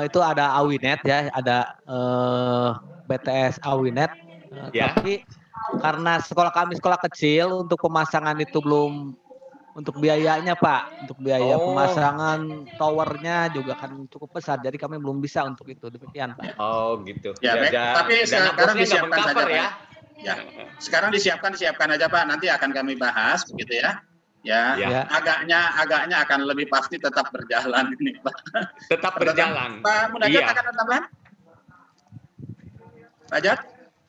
itu ada Awinet ya, ada BTS Awinet. Tapi karena sekolah kami sekolah kecil, untuk pemasangan itu belum untuk biayanya Pak, untuk biaya pemasangan towernya juga kan cukup besar, jadi kami belum bisa untuk itu, demikian Pak. Oh gitu. Ya, baik. Tapi sekarang disiapkan saja Pak. Ya. Ya, sekarang disiapkan aja Pak, nanti akan kami bahas begitu ya. Ya. Agaknya akan lebih pasti tetap berjalan ini Pak. Tetap berjalan. Pak Munajat akan ada tambahan? Pak Jat,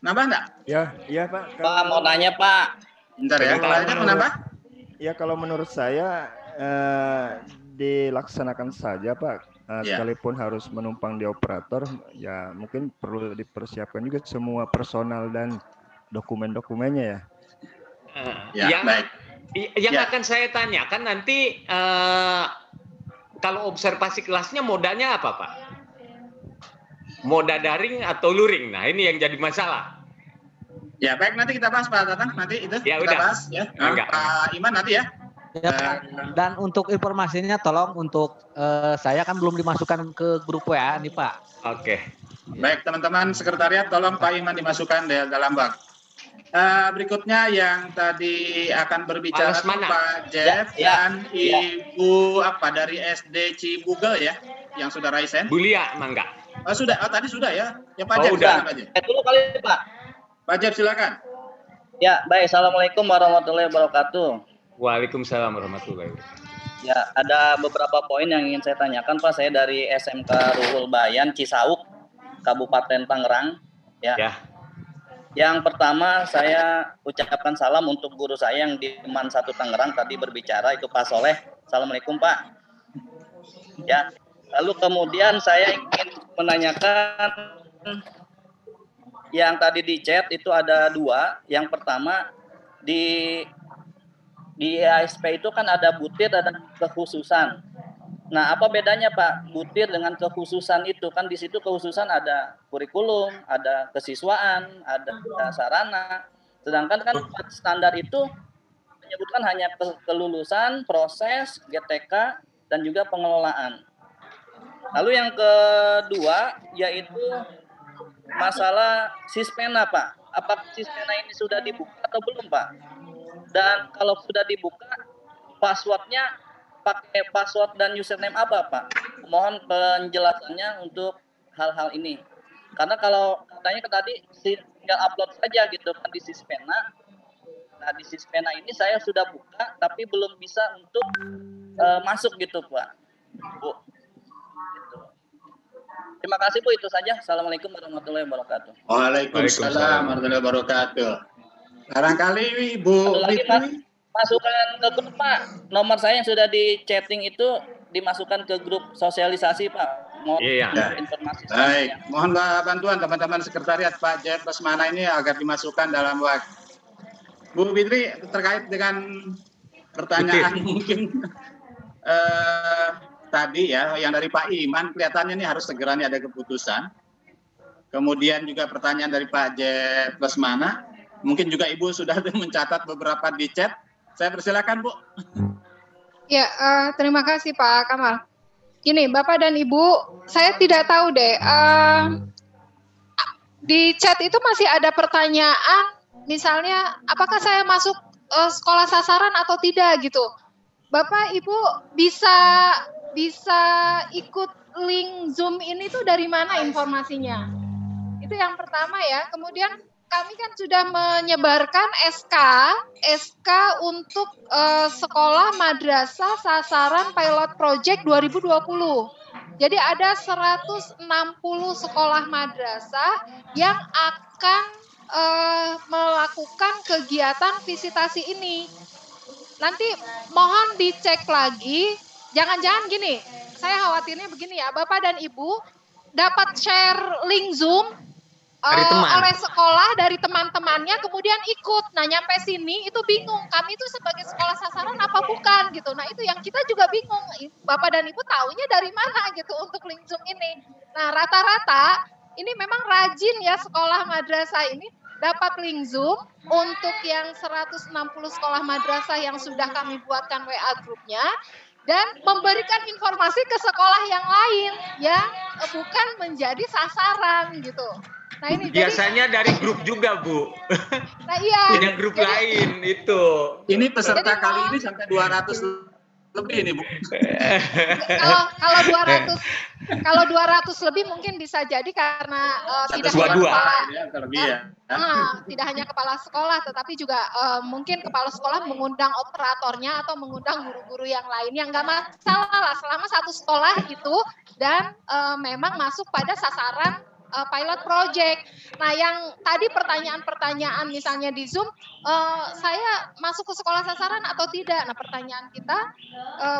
nambah enggak? Iya Pak. Pak mau nanya Pak. Bentar ya, Pak Jat mau nambah? Ya kalau menurut saya dilaksanakan saja Pak. Sekalipun harus menumpang di operator, ya mungkin perlu dipersiapkan juga semua personal dan dokumen-dokumennya ya. Baik. Yang akan saya tanyakan nanti kalau observasi kelasnya modanya apa Pak? Moda daring atau luring? Nah ini yang jadi masalah. Ya baik, nanti kita bahas Pak Tatang, nanti itu ya, kita udah. bahas ya. Pak Iman nanti ya. Ya, dan untuk informasinya tolong untuk saya kan belum dimasukkan ke grup WA nih Pak. Oke. Baik teman-teman sekretariat, tolong Pak Iman dimasukkan dalam bak. Berikutnya yang tadi akan berbicara Pak Jeff dan Ibu dari SD Cibugel ya, yang sudah raisen. Bulia, Mangga. Sudah, tadi sudah ya. Ya Pak Jeff, udah. Dulu kali Pak. Pak Jeff silakan. Ya, baik. Assalamualaikum warahmatullahi wabarakatuh. Waalaikumsalam warahmatullahi wabarakatuh. Ya, ada beberapa poin yang ingin saya tanyakan Pak. Saya dari SMK Ruhul Bayan Cisauk, Kabupaten Tangerang. Ya. Yang pertama saya ucapkan salam untuk guru saya yang di Man 1 Tangerang tadi berbicara, itu Pak Soleh. Assalamualaikum Pak. Ya. Lalu kemudian saya ingin menanyakan yang tadi di chat itu ada dua. Yang pertama di ASP itu kan ada butir, ada kekhususan. Nah, apa bedanya Pak butir dengan kekhususan itu? Kan di situ kekhususan ada kurikulum, ada kesiswaan, ada sarana. Sedangkan kan standar itu menyebutkan hanya kelulusan, proses, GTK, dan juga pengelolaan. Lalu yang kedua yaitu masalah Sispena Pak. Apakah Sispena ini sudah dibuka atau belum Pak? Dan kalau sudah dibuka, passwordnya pakai password dan username apa Pak? Mohon penjelasannya untuk hal-hal ini. Karena kalau katanya tadi tinggal upload saja gitu kan di Sispena. Nah di Sispena ini saya sudah buka tapi belum bisa untuk masuk gitu Pak. Bu. Gitu. Terima kasih Bu, itu saja. Assalamualaikum warahmatullahi wabarakatuh. Waalaikumsalam warahmatullahi wabarakatuh. Barangkali Bu Fitri masukkan ke grup Pak. Nomor saya yang sudah di chatting itu dimasukkan ke grup sosialisasi Pak. Mohon informasi. Baik, mohon bantuan teman-teman sekretariat Pak Jeff Lesmana ini agar dimasukkan dalam waktu. Bu Fitri terkait dengan pertanyaan mungkin tadi ya yang dari Pak Iman, kelihatannya ini harus segera nih ada keputusan. Kemudian juga pertanyaan dari Pak Jeff Lesmana, mungkin juga Ibu sudah mencatat beberapa di chat. Saya persilakan Bu. Ya, terima kasih Pak Kamal. Gini, Bapak dan Ibu, saya tidak tahu deh. Di chat itu masih ada pertanyaan, misalnya apakah saya masuk sekolah sasaran atau tidak gitu. Bapak Ibu bisa ikut link Zoom ini tuh dari mana informasinya? Itu yang pertama ya. Kemudian kami kan sudah menyebarkan SK untuk sekolah madrasah sasaran pilot project 2020. Jadi ada 160 sekolah madrasah yang akan melakukan kegiatan visitasi ini. Nanti mohon dicek lagi, jangan-jangan gini, saya khawatirnya begini ya, Bapak dan Ibu dapat share link Zoom oleh sekolah dari teman-temannya, kemudian ikut. Nah nyampe sini itu bingung, kami itu sebagai sekolah sasaran apa bukan gitu. Nah itu yang kita juga bingung, Bapak dan Ibu taunya dari mana gitu untuk link Zoom ini. Nah rata-rata ini memang rajin ya sekolah madrasah ini dapat link Zoom untuk yang 160 sekolah madrasah yang sudah kami buatkan WA grupnya, dan memberikan informasi ke sekolah yang lain yang bukan menjadi sasaran gitu. Nah ini biasanya jadi, dari grup juga, Bu. Nah iya. Punya grup lain itu. Ini peserta jadi, kali ini sampai 200 lebih nih, Bu. Kalau 200 lebih mungkin bisa jadi karena tidak hanya kepala sekolah, tetapi juga mungkin kepala sekolah mengundang operatornya atau mengundang guru-guru yang lain, yang nggak masalah lah selama satu sekolah itu dan memang masuk pada sasaran pilot project. Nah, yang tadi pertanyaan-pertanyaan misalnya di Zoom, saya masuk ke sekolah sasaran atau tidak? Nah, pertanyaan kita,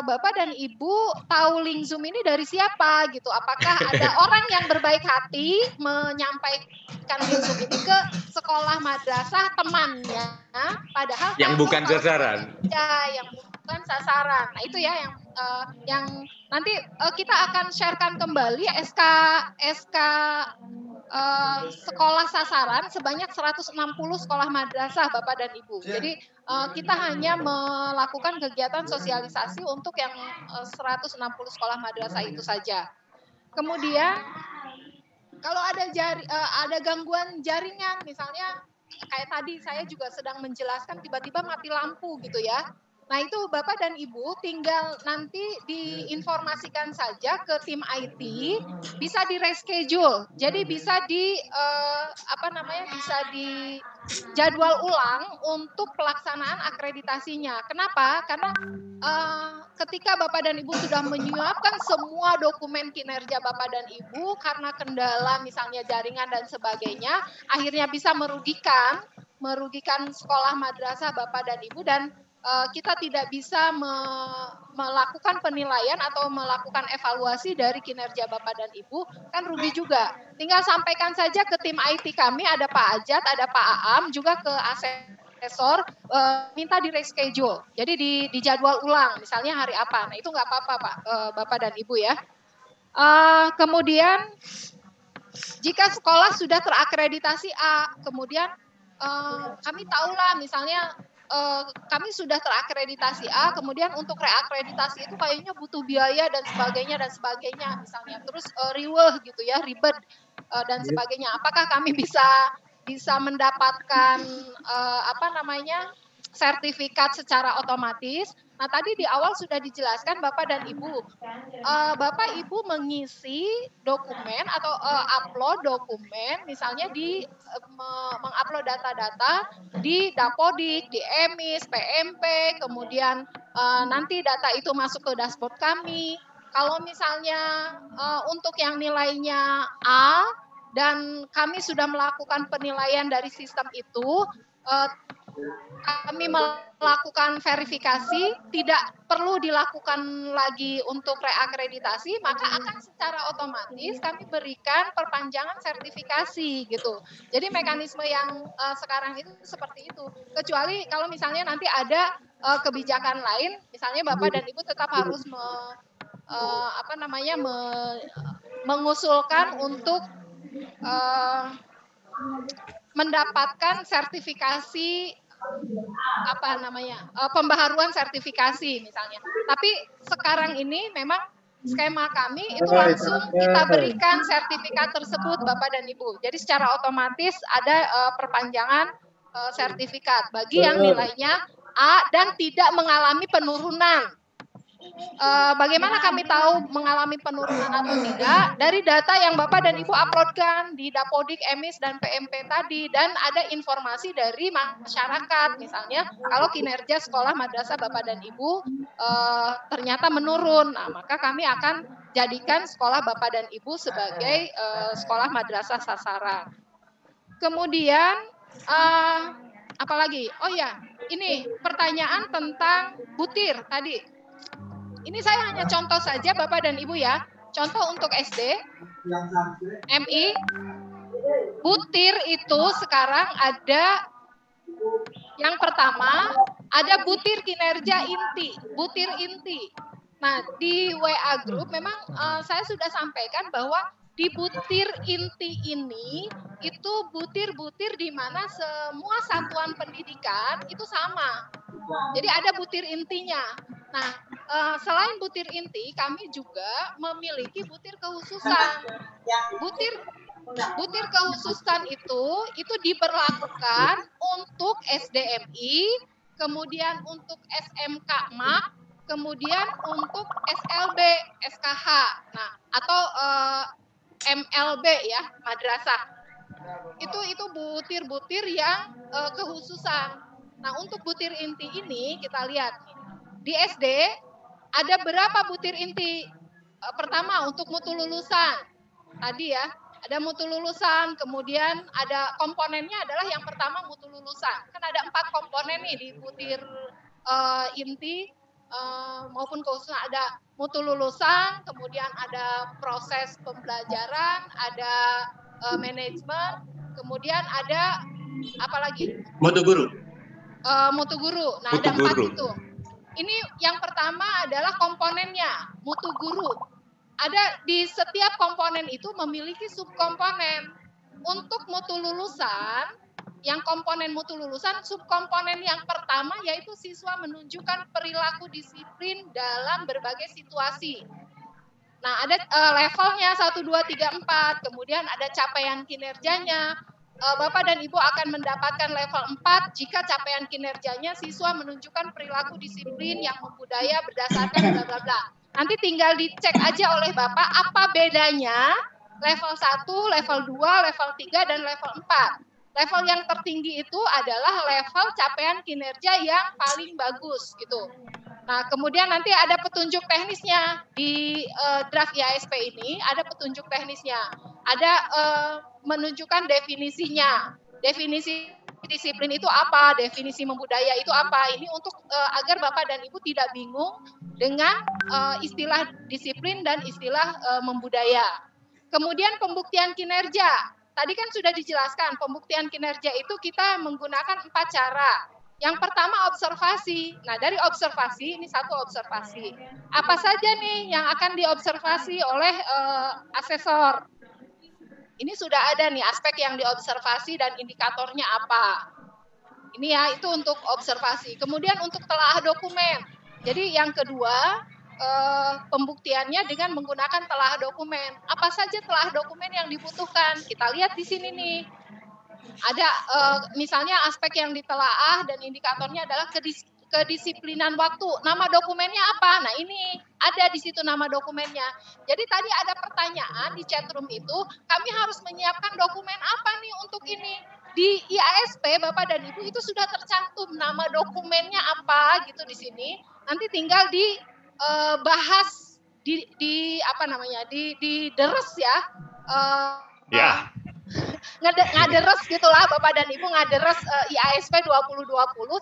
Bapak dan Ibu tahu link Zoom ini dari siapa gitu? Apakah ada orang yang berbaik hati menyampaikan link Zoom ini ke sekolah madrasah temannya, padahal yang bukan sasaran? Ya, yang bukan sasaran. Nah, itu ya yang nanti kita akan sharekan kembali SK sekolah sasaran sebanyak 160 sekolah madrasah Bapak dan Ibu. Jadi kita hanya melakukan kegiatan sosialisasi untuk yang 160 sekolah madrasah itu saja. Kemudian kalau ada gangguan jaringan, misalnya kayak tadi saya juga sedang menjelaskan tiba-tiba mati lampu gitu ya. Nah itu Bapak dan Ibu tinggal nanti diinformasikan saja ke tim IT, bisa di reschedule. Jadi bisa bisa dijadwal ulang untuk pelaksanaan akreditasinya. Kenapa? Karena ketika Bapak dan Ibu sudah menyiapkan semua dokumen kinerja Bapak dan Ibu karena kendala misalnya jaringan dan sebagainya, akhirnya bisa merugikan sekolah madrasah Bapak dan Ibu dan kita tidak bisa melakukan penilaian atau melakukan evaluasi dari kinerja Bapak dan Ibu, kan rugi juga. Tinggal sampaikan saja ke tim IT kami, ada Pak Ajat, ada Pak Aam, juga ke asesor, minta di reschedule. Jadi dijadwal ulang, misalnya hari apa. Nah itu nggak apa-apa Pak, Bapak dan Ibu ya. Kemudian, jika sekolah sudah terakreditasi A, kemudian kami tahulah misalnya kami sudah terakreditasi A, kemudian untuk reakreditasi itu kayaknya butuh biaya dan sebagainya misalnya. Terus riweh gitu ya, ribet dan sebagainya. Apakah kami bisa mendapatkan sertifikat secara otomatis? Nah, tadi di awal sudah dijelaskan Bapak dan Ibu. Bapak Ibu mengisi dokumen atau upload dokumen, misalnya mengupload data-data di Dapodik, di EMIS, PMP, kemudian nanti data itu masuk ke dashboard kami. Kalau misalnya untuk yang nilainya A dan kami sudah melakukan penilaian dari sistem itu, kami melakukan verifikasi, tidak perlu dilakukan lagi untuk reakreditasi, maka akan secara otomatis kami berikan perpanjangan sertifikasi gitu. Jadi mekanisme yang sekarang itu seperti itu. Kecuali kalau misalnya nanti ada kebijakan lain, misalnya Bapak dan Ibu tetap harus mengusulkan untuk mendapatkan sertifikasi pembaharuan sertifikasi misalnya. Tapi sekarang ini memang skema kami itu langsung kita berikan sertifikat tersebut Bapak dan Ibu. Jadi secara otomatis ada perpanjangan sertifikat bagi yang nilainya A dan tidak mengalami penurunan. Bagaimana kami tahu mengalami penurunan atau tidak? Dari data yang Bapak dan Ibu uploadkan di Dapodik, EMIS, dan PMP tadi. Dan ada informasi dari masyarakat. Misalnya, kalau kinerja sekolah madrasah Bapak dan Ibu ternyata menurun. Nah, maka kami akan jadikan sekolah Bapak dan Ibu sebagai sekolah madrasah sasaran. Kemudian, apalagi? Oh ya, ini pertanyaan tentang butir tadi. Ini saya hanya contoh saja Bapak dan Ibu ya. Contoh untuk SD, MI, butir itu sekarang ada yang pertama, ada butir kinerja inti, butir inti. Nah, di WA Group memang saya sudah sampaikan bahwa di butir inti ini, itu butir-butir di mana semua satuan pendidikan itu sama. Jadi ada butir intinya. Nah, selain butir inti, kami juga memiliki butir kehususan. Butir kehususan itu diberlakukan untuk SDMI, kemudian untuk SMK MAK, kemudian untuk SLB, SKH, nah atau MLB ya, madrasah. Itu butir-butir yang kehususan. Nah, untuk butir inti ini kita lihat di SD ada berapa butir inti? Pertama untuk mutu lulusan. Tadi ya, ada mutu lulusan, kemudian ada komponennya adalah yang pertama mutu lulusan. Kan ada 4 komponen nih di butir inti maupun khususnya, ada mutu lulusan, kemudian ada proses pembelajaran, ada manajemen, kemudian ada apa lagi? Mutu guru. Mutu guru. Nah, Mutu ada 4 guru. itu. Ini yang pertama adalah komponennya, mutu guru. Ada di setiap komponen itu memiliki subkomponen. Untuk mutu lulusan, yang komponen mutu lulusan, subkomponen yang pertama yaitu siswa menunjukkan perilaku disiplin dalam berbagai situasi. Nah, ada levelnya 1, 2, 3, 4. Kemudian ada capaian kinerjanya. Bapak dan Ibu akan mendapatkan level 4 jika capaian kinerjanya siswa menunjukkan perilaku disiplin yang membudaya berdasarkan bla bla bla. Nanti tinggal dicek aja oleh Bapak apa bedanya level 1, level 2, level 3, dan level 4. Level yang tertinggi itu adalah level capaian kinerja yang paling bagus gitu. Nah, kemudian nanti ada petunjuk teknisnya di draft IASP ini, ada petunjuk teknisnya. Ada menunjukkan definisinya. Definisi disiplin itu apa? Definisi membudaya itu apa? Ini untuk agar Bapak dan Ibu tidak bingung dengan istilah disiplin dan istilah membudaya. Kemudian pembuktian kinerja. Tadi kan sudah dijelaskan, pembuktian kinerja itu kita menggunakan 4 cara. Yang pertama observasi. Nah, dari observasi, ini satu observasi. Apa saja nih yang akan diobservasi oleh asesor? Ini sudah ada nih aspek yang diobservasi dan indikatornya apa. Ini ya, itu untuk observasi. Kemudian untuk telaah dokumen. Jadi yang kedua, pembuktiannya dengan menggunakan telaah dokumen. Apa saja telaah dokumen yang dibutuhkan? Kita lihat di sini nih. Ada misalnya aspek yang ditelaah dan indikatornya adalah kedisiplinan waktu. Nama dokumennya apa? Nah, ini ada di situ nama dokumennya. Jadi tadi ada pertanyaan di chatroom itu, kami harus menyiapkan dokumen apa nih untuk ini? Di IASP Bapak dan Ibu itu sudah tercantum nama dokumennya apa gitu di sini. Nanti tinggal dibahas di apa namanya? Di deres ya. Ya. Ngaderes gitulah Bapak dan Ibu, ngaderes IASP 2020,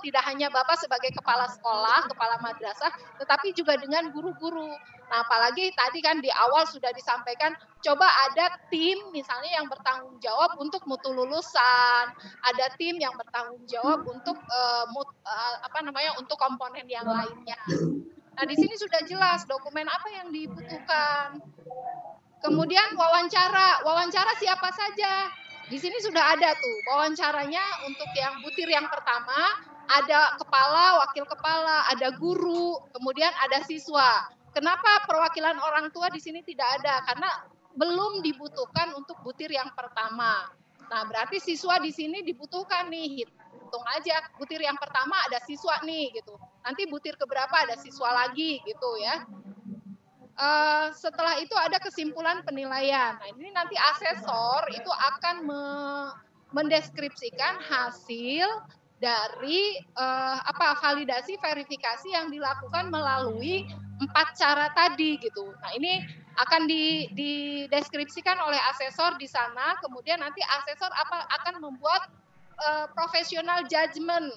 tidak hanya Bapak sebagai kepala sekolah, kepala madrasah, tetapi juga dengan guru-guru. Nah, apalagi tadi kan di awal sudah disampaikan, coba ada tim misalnya yang bertanggung jawab untuk mutu lulusan, ada tim yang bertanggung jawab untuk untuk komponen yang lainnya. Nah, di sini sudah jelas dokumen apa yang dibutuhkan. Kemudian wawancara siapa saja. Di sini sudah ada tuh wawancaranya untuk yang butir yang pertama, ada kepala, wakil kepala, ada guru, kemudian ada siswa. Kenapa perwakilan orang tua di sini tidak ada? Karena belum dibutuhkan untuk butir yang pertama. Nah, berarti siswa di sini dibutuhkan nih. Hitung aja, butir yang pertama ada siswa nih gitu. Nanti butir keberapa ada siswa lagi gitu ya. Setelah itu ada kesimpulan penilaian. Nah, ini nanti asesor itu akan mendeskripsikan hasil dari validasi verifikasi yang dilakukan melalui 4 cara tadi gitu. Nah, ini akan dideskripsikan oleh asesor di sana. Kemudian nanti asesor akan membuat professional judgment.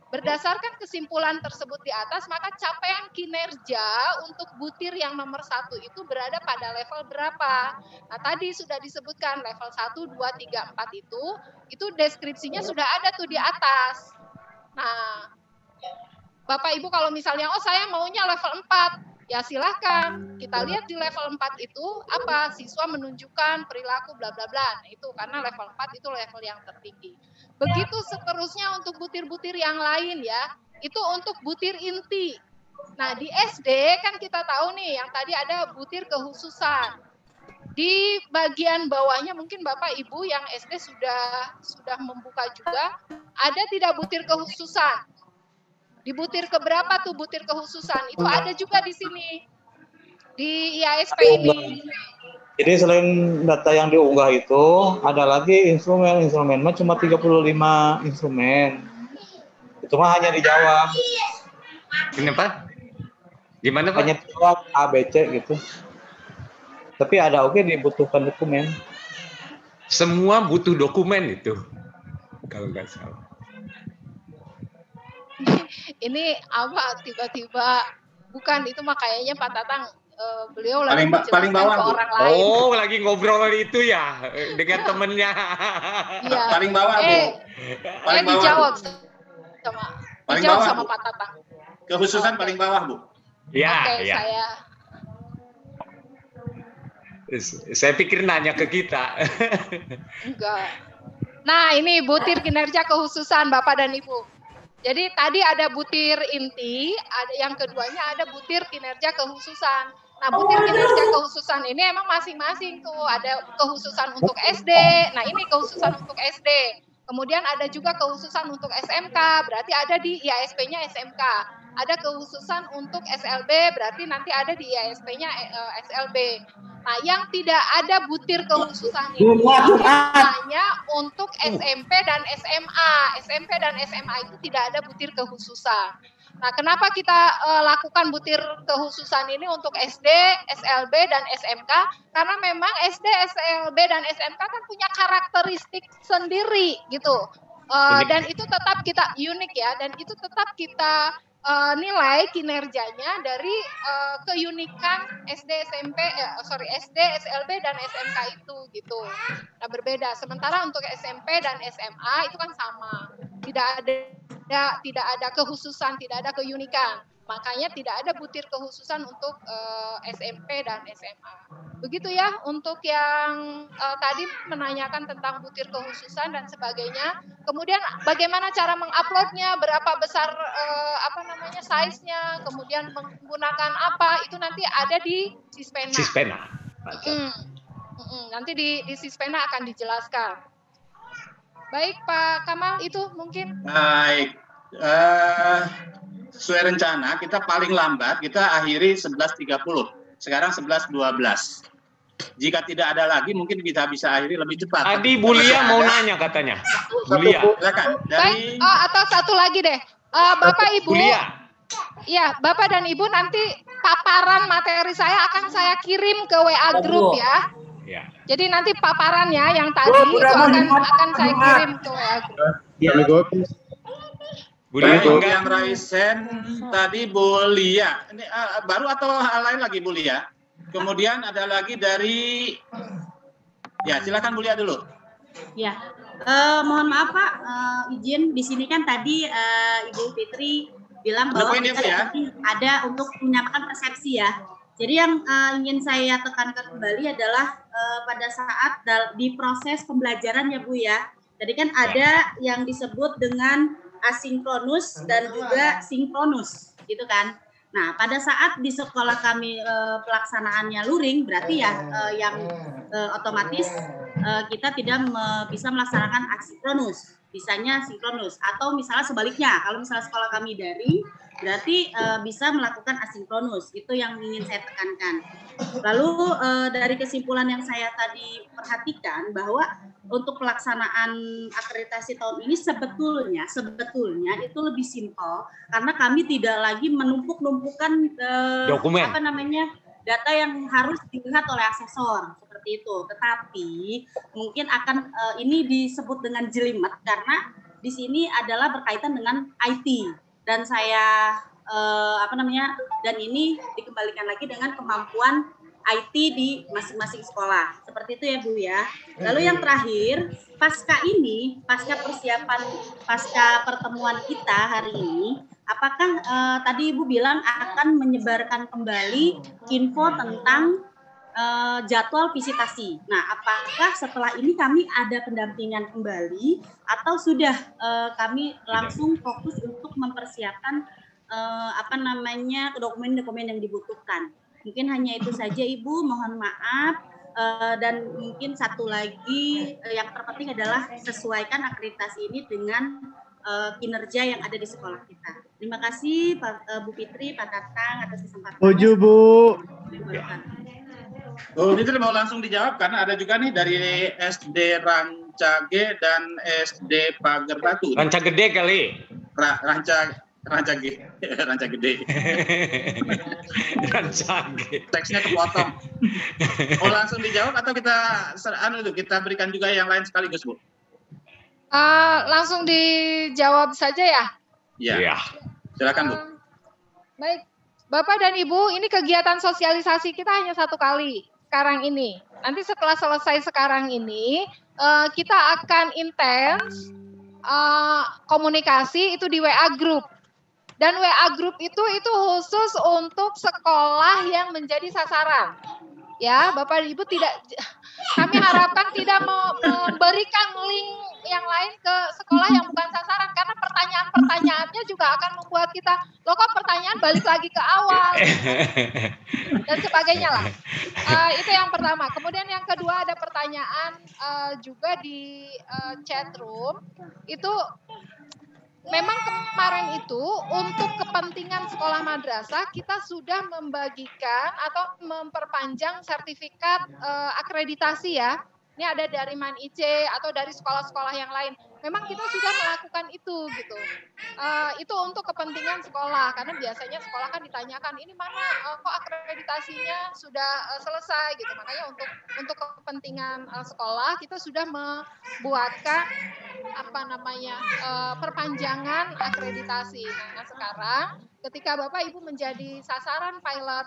Berdasarkan kesimpulan tersebut di atas, maka capaian kinerja untuk butir yang nomor 1 itu berada pada level berapa? Nah, tadi sudah disebutkan level 1, 2, 3, 4 itu deskripsinya sudah ada tuh di atas. Nah, Bapak Ibu kalau misalnya, saya maunya level 4, ya silahkan. Kita lihat di level 4 itu apa? Siswa menunjukkan perilaku bla bla bla. Nah, itu karena level 4 itu level yang tertinggi. Begitu seterusnya untuk butir-butir yang lain ya. Itu untuk butir inti. Nah, di SD kan kita tahu nih yang tadi ada butir kehususan. Di bagian bawahnya mungkin Bapak Ibu yang SD sudah membuka juga, ada tidak butir kekhususan? Di butir keberapa tuh butir kekhususan? Itu ada juga di sini. Di IASP ini. Jadi selain data yang diunggah itu, ada lagi instrumen mah cuma 35 instrumen. Itu mah hanya dijawab. Kenapa? Gimana Pak? Hanya dijawab A, B, C gitu. Tapi ada dibutuhkan dokumen. Semua butuh dokumen itu, kalau nggak salah. Ini apa tiba-tiba bukan itu mah kayaknya Pak Tatang beliau paling bawah ke orang lain. Oh, lagi ngobrol itu ya dengan temennya. Iya. Paling bawah Bu. Paling bawah. Dijawab sama Pak Tatang. Kekhususan paling bawah Bu. Ya, Oke, ya. Saya pikir nanya ke kita. Enggak. Nah, ini butir kinerja kekhususan Bapak dan Ibu. Jadi tadi ada butir inti, ada yang keduanya ada butir kinerja kekhususan. Nah, butir kinerja kekhususan ini emang masing-masing tuh, ada kekhususan untuk SD. Nah, ini kekhususan untuk SD. Kemudian ada juga kekhususan untuk SMK, berarti ada di IASP-nya SMK. Ada kekhususan untuk SLB, berarti nanti ada di IASP-nya SLB. Nah, yang tidak ada butir kekhususan itu hanya untuk SMP dan SMA. SMP dan SMA itu tidak ada butir kekhususan. Nah, kenapa kita lakukan butir kekhususan ini untuk SD, SLB, dan SMK? Karena memang SD, SLB, dan SMK kan punya karakteristik sendiri gitu. Dan itu tetap kita unik ya, dan itu tetap kita nilai kinerjanya dari keunikan SD, SLB, dan SMK itu gitu. Nah, berbeda. Sementara untuk SMP dan SMA itu kan sama. Tidak ada kekhususan, tidak ada keunikan. Makanya tidak ada butir kekhususan untuk SMP dan SMA. Begitu ya untuk yang tadi menanyakan tentang butir kekhususan dan sebagainya. Kemudian bagaimana cara menguploadnya, berapa besar size-nya, kemudian menggunakan apa, itu nanti ada di Sispena. Sispena. Nanti di Sispena akan dijelaskan. Baik Pak Kamal, itu mungkin. Baik. Sesuai rencana kita paling lambat kita akhiri 11.30. Sekarang 11.12. Jika tidak ada lagi mungkin kita bisa akhiri lebih cepat. Tadi Bu Lia mau nanya katanya. Bu Lia. Silakan. Baik, atau satu lagi deh. Bapak Ibu. Bu Lia. Iya, Bapak dan Ibu nanti paparan materi saya akan saya kirim ke WA group ya. Ya. Jadi nanti paparannya yang tadi itu akan saya kirim ke WA group. Ya. Yang Raisen tadi Bu Lia. Ini baru atau hal lain lagi Bu Lia? Kemudian ada lagi dari ya silakan Bu Lia dulu. Ya. Mohon maaf Pak, izin di sini kan tadi Ibu Fitri bilang bahwa kita ada untuk menyamakan persepsi ya. Jadi yang ingin saya tekankan kembali adalah pada saat di proses pembelajaran ya Bu ya. Jadi kan ada yang disebut dengan asinkronus dan juga sinkronus gitu kan. Nah, pada saat di sekolah kami pelaksanaannya luring berarti ya yang otomatis kita tidak bisa melaksanakan asinkronus, bisanya sinkronus, atau misalnya sebaliknya kalau misalnya sekolah kami daring berarti bisa melakukan asinkronus. Itu yang ingin saya tekankan. Lalu dari kesimpulan yang saya tadi perhatikan bahwa untuk pelaksanaan akreditasi tahun ini sebetulnya itu lebih simpel karena kami tidak lagi menumpuk-numpukan dokumen, data yang harus dilihat oleh asesor seperti itu. Tetapi mungkin akan ini disebut dengan jelimet karena di sini adalah berkaitan dengan IT. Dan saya dan ini dikembalikan lagi dengan kemampuan IT di masing-masing sekolah. Seperti itu ya Bu ya. Lalu yang terakhir, pasca pertemuan kita hari ini, apakah tadi Ibu bilang akan menyebarkan kembali info tentang jadwal visitasi. Nah, apakah setelah ini kami ada pendampingan kembali atau sudah kami langsung fokus untuk mempersiapkan dokumen-dokumen yang dibutuhkan? Mungkin hanya itu saja Ibu, mohon maaf Dan mungkin satu lagi yang terpenting adalah sesuaikan akreditasi ini dengan kinerja yang ada di sekolah kita. Terima kasih Bu Fitri, Pak Tatang atas kesempatan. Setuju, Bu. Bu Fitri mau langsung dijawab karena ada juga nih dari SD Rancage dan SD Pagar Batu. Ranca Gede kali. Ranca Gede. Teksnya kepotong. Mau langsung dijawab atau kita berikan juga yang lain sekaligus, Bu? Langsung dijawab saja ya. Iya. Silakan, Bu. Baik, Bapak dan Ibu, ini kegiatan sosialisasi kita hanya 1 kali sekarang ini. Nanti setelah selesai sekarang ini, kita akan intens komunikasi itu di WA Group. Dan WA Group itu khusus untuk sekolah yang menjadi sasaran. Ya, Bapak dan Ibu kami harapkan tidak memberikan link yang lain ke sekolah yang bukan sasaran karena pertanyaan-pertanyaannya juga akan membuat kita, loh kok pertanyaan balik lagi ke awal dan sebagainya lah. Itu yang pertama. Kemudian yang kedua ada pertanyaan juga di chat room itu. Memang kemarin itu untuk kepentingan sekolah madrasah kita sudah membagikan atau memperpanjang sertifikat akreditasi ya. Ini ada dari MAN-IC atau dari sekolah-sekolah yang lain. Memang kita sudah melakukan itu gitu. Itu untuk kepentingan sekolah karena biasanya sekolah kan ditanyakan ini mana kok akreditasinya sudah selesai gitu. Makanya untuk kepentingan sekolah kita sudah membuatkan perpanjangan akreditasi. Nah sekarang ketika Bapak Ibu menjadi sasaran pilot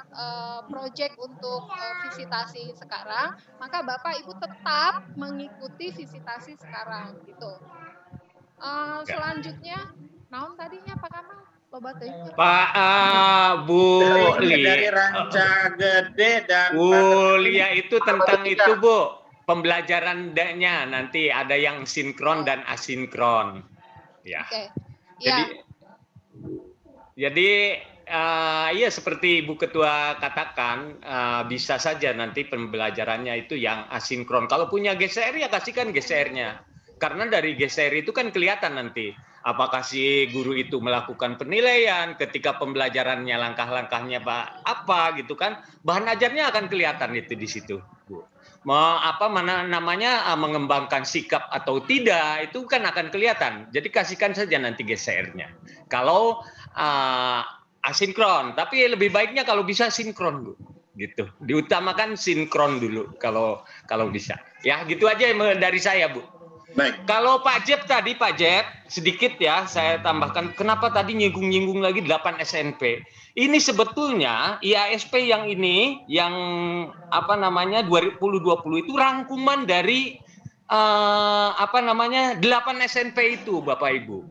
project untuk visitasi sekarang, maka Bapak Ibu tetap mengikuti visitasi sekarang gitu. Selanjutnya, naon tadinya Pak Kamal? Pak Bu Li dari Ranca Gede dan Bu Lia itu tentang itu Bu. Pembelajarannya nanti ada yang sinkron dan asinkron, ya. Jadi ya seperti Ibu Ketua katakan bisa saja nanti pembelajarannya itu yang asinkron. Kalau punya GCR ya kasihkan GCR-nya, karena dari GCR itu kan kelihatan nanti apakah si guru itu melakukan penilaian ketika pembelajarannya langkah-langkahnya apa gitu kan, bahan ajarnya akan kelihatan itu di situ, Bu. Mengembangkan sikap atau tidak itu kan akan kelihatan. Jadi kasihkan saja nanti GCR-nya. Kalau asinkron, tapi lebih baiknya kalau bisa sinkron dulu, gitu. Diutamakan sinkron dulu kalau bisa. Ya gitu aja dari saya, Bu. Baik. Kalau Pak Jeb tadi, Pak Jeb sedikit ya saya tambahkan. Kenapa tadi nyinggung-nyinggung lagi 8 SNP? Ini sebetulnya IASP yang ini, yang 2020 itu rangkuman dari 8 SNP itu, Bapak Ibu.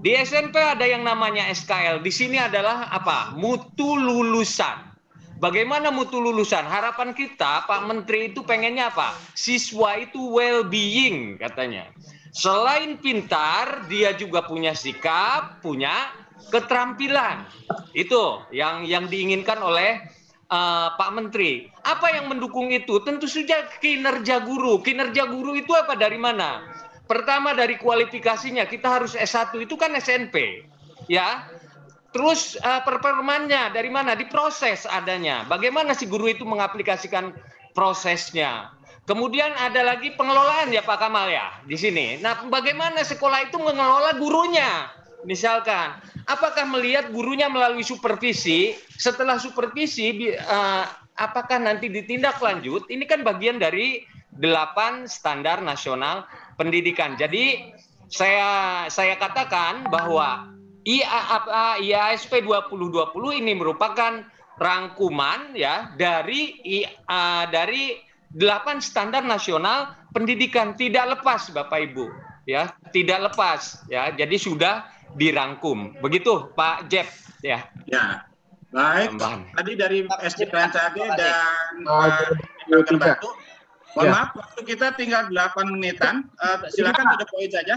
Di SNP ada yang namanya SKL. Di sini adalah mutu lulusan. Bagaimana mutu lulusan? Harapan kita, Pak Menteri itu pengennya apa? Siswa itu well-being katanya. Selain pintar, dia juga punya sikap, punya keterampilan. Itu yang diinginkan oleh Pak Menteri. Apa yang mendukung itu? Tentu saja kinerja guru. Kinerja guru itu apa dari mana? Pertama dari kualifikasinya, kita harus S1 itu kan SNP. Ya. Terus performanya dari mana? Diproses adanya. Bagaimana si guru itu mengaplikasikan prosesnya? Kemudian ada lagi pengelolaan ya Pak Kamal ya di sini. Nah, bagaimana sekolah itu mengelola gurunya? Misalkan, apakah melihat gurunya melalui supervisi? Setelah supervisi, apakah nanti ditindaklanjut? Ini kan bagian dari 8 standar nasional pendidikan. Jadi saya katakan bahwa IASP 2020 ini merupakan rangkuman ya dari 8 standar nasional pendidikan, tidak lepas Bapak Ibu ya, tidak lepas ya. Jadi sudah dirangkum. Begitu Pak Jeb ya. Ya. Baik. Tambahan. Tadi dari SD Rancage dan Pagar Batu. Mohon maaf, waktu kita tinggal 8 menitan. Silakan to the point saja.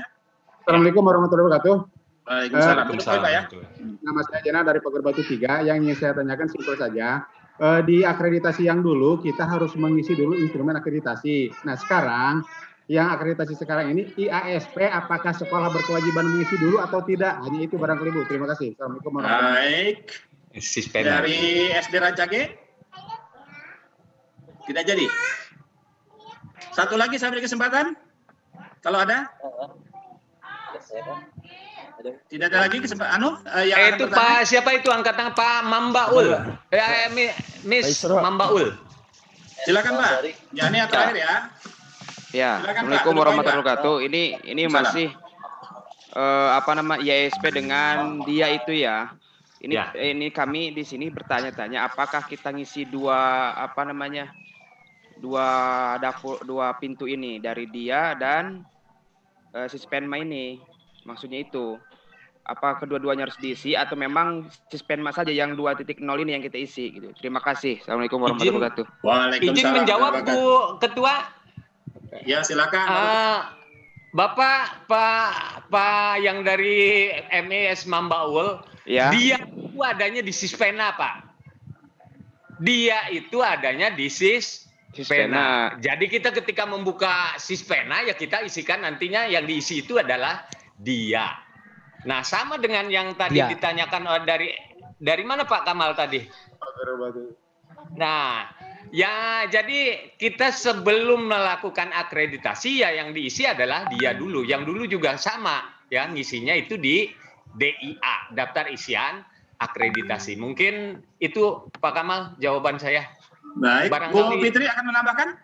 Assalamualaikum warahmatullahi wabarakatuh. Waalaikumsalam. Nama saya Jena dari Pagar Batu 3. Yang ingin saya tanyakan simpel saja. di akreditasi yang dulu kita harus mengisi dulu instrumen akreditasi. Nah sekarang yang akreditasi sekarang ini IASP, apakah sekolah berkewajiban mengisi dulu atau tidak? Hanya itu barangkali Bu. Terima kasih. Assalamualaikum warahmatullahi wabarakatuh. Baik. Dari SD Rancage tidak jadi. Satu lagi saya beri kesempatan. Kalau ada? Tidak ada lagi kesempatan. Yang itu Pak siapa itu angkat tangan Pak Mambaul. Miss Mambaul. Silakan Pak. Ya, ini yang terakhir ya. Ya, Assalamualaikum warahmatullahi wabarakatuh. Ini masih IASP dengan dia itu ya. Ini kami di sini bertanya-tanya apakah kita ngisi dua pintu ini dari dia dan Sispenma ini. Maksudnya itu apa kedua-duanya harus diisi atau memang Sispenma saja yang 2.0 ini yang kita isi gitu. Terima kasih. Assalamualaikum warahmatullahi wabarakatuh. Waalaikumsalam. Izin menjawab Bu Ketua. Ya silakan. Bapak Pak yang dari MES Mambaul, ya. Dia itu adanya di Sispena Pak. Dia itu adanya di Sispena. Jadi kita ketika membuka Sispena ya kita isikan nantinya yang diisi itu adalah dia. Nah sama dengan yang tadi ditanyakan dari mana Pak Kamal tadi? Nah, ya jadi kita sebelum melakukan akreditasi ya yang diisi adalah dia dulu. Yang dulu juga sama ya ngisinya itu di DIA, daftar isian akreditasi. Mungkin itu Pak Kamal jawaban saya. Baik, Bu Fitri akan menambahkan?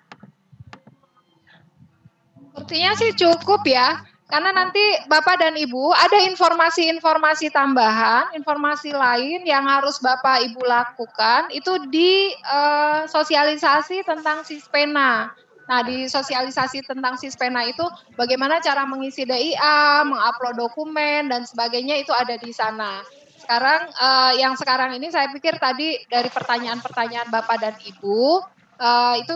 Sepertinya sih cukup ya. Karena nanti Bapak dan Ibu ada informasi-informasi tambahan, informasi lain yang harus Bapak Ibu lakukan itu di sosialisasi tentang Sispena. Nah, di sosialisasi tentang Sispena itu bagaimana cara mengisi DIA, mengupload dokumen dan sebagainya itu ada di sana. Sekarang yang sekarang ini saya pikir tadi dari pertanyaan-pertanyaan Bapak dan Ibu itu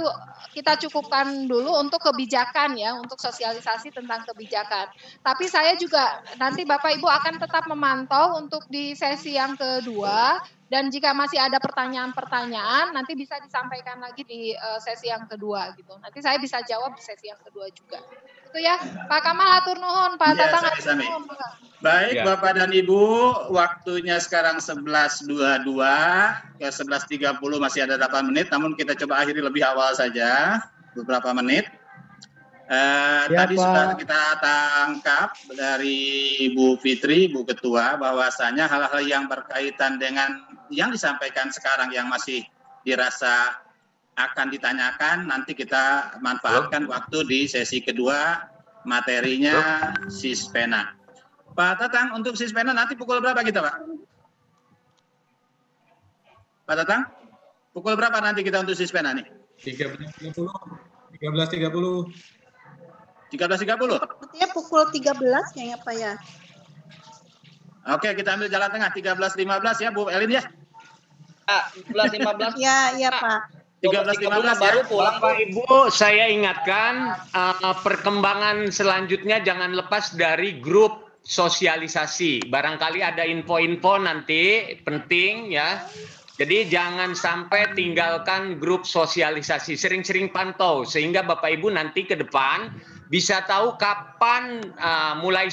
kita cukupkan dulu untuk kebijakan ya, untuk sosialisasi tentang kebijakan. Tapi saya juga nanti Bapak Ibu akan tetap memantau untuk di sesi yang kedua dan jika masih ada pertanyaan-pertanyaan nanti bisa disampaikan lagi di sesi yang kedua gitu. Nanti saya bisa jawab di sesi yang kedua juga. Itu ya, Pak Kamal atur nuhun, Pak Tatang atur nuhun. Baik, ya. Bapak dan Ibu, waktunya sekarang 11.22 ke 11.30 masih ada 8 menit, namun kita coba akhiri lebih awal saja, beberapa menit. Tadi Pak. Sudah kita tangkap dari Bu Fitri, Bu Ketua, bahwasanya hal-hal yang berkaitan dengan yang disampaikan sekarang yang masih dirasa akan ditanyakan, nanti kita manfaatkan waktu di sesi kedua, materinya Sispena. Pak Tatang, untuk Sispena nanti pukul berapa kita, Pak? Pak Tatang, pukul berapa nanti kita untuk Sispena nih? 13.30. 13.30? Sepertinya pukul 13 kayaknya Pak ya. Oke, kita ambil jalan tengah, 13.15 ya Bu Elin ya? 13.15. Ya Pak. 13.15 baru pulang Pak Ibu, saya ingatkan perkembangan selanjutnya jangan lepas dari grup sosialisasi. Barangkali ada info-info nanti penting ya. Jadi jangan sampai tinggalkan grup sosialisasi, sering-sering pantau sehingga Bapak Ibu nanti ke depan bisa tahu kapan mulai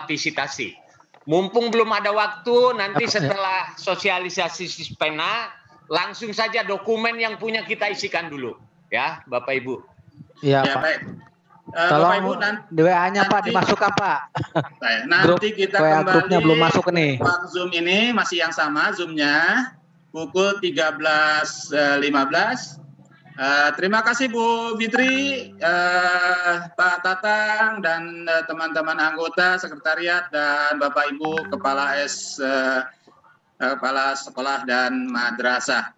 visitasi. Mumpung belum ada waktu, nanti setelah sosialisasi Sispena langsung saja dokumen yang punya kita isikan dulu, ya, Bapak Ibu. Iya, Pak. Baik. Tolong Bapak Ibu, di WA-nya Pak dimasukkan Pak. Baik, nanti kita kembali grupnya belum masuk nih. Zoom ini masih yang sama Zoom-nya pukul 13.15. Terima kasih Bu Fitri, Pak Tatang dan teman-teman anggota sekretariat dan Bapak Ibu kepala sekolah dan madrasah.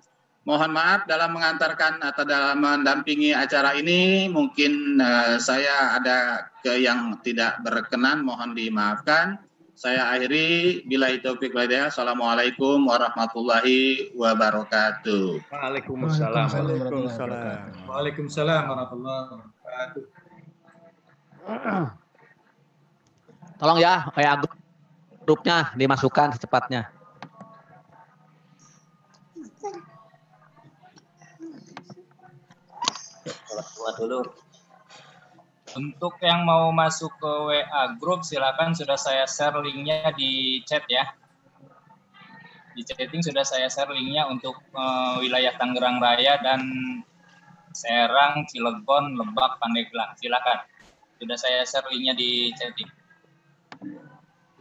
Mohon maaf dalam mengantarkan atau dalam mendampingi acara ini mungkin saya ada yang tidak berkenan, mohon dimaafkan. Saya akhiri billahi taufiq wal hidayah. Assalamualaikum warahmatullahi wabarakatuh. Waalaikumsalam. Waalaikumsalam warahmatullahi wabarakatuh. Tolong ya, kayak grupnya dimasukkan secepatnya. Buat dulu. Untuk yang mau masuk ke WA group, silakan sudah saya share linknya di chat ya. Di chatting sudah saya share linknya untuk wilayah Tangerang Raya dan Serang, Cilegon, Lebak, Pandeglang. Silakan. Sudah saya share linknya di chatting.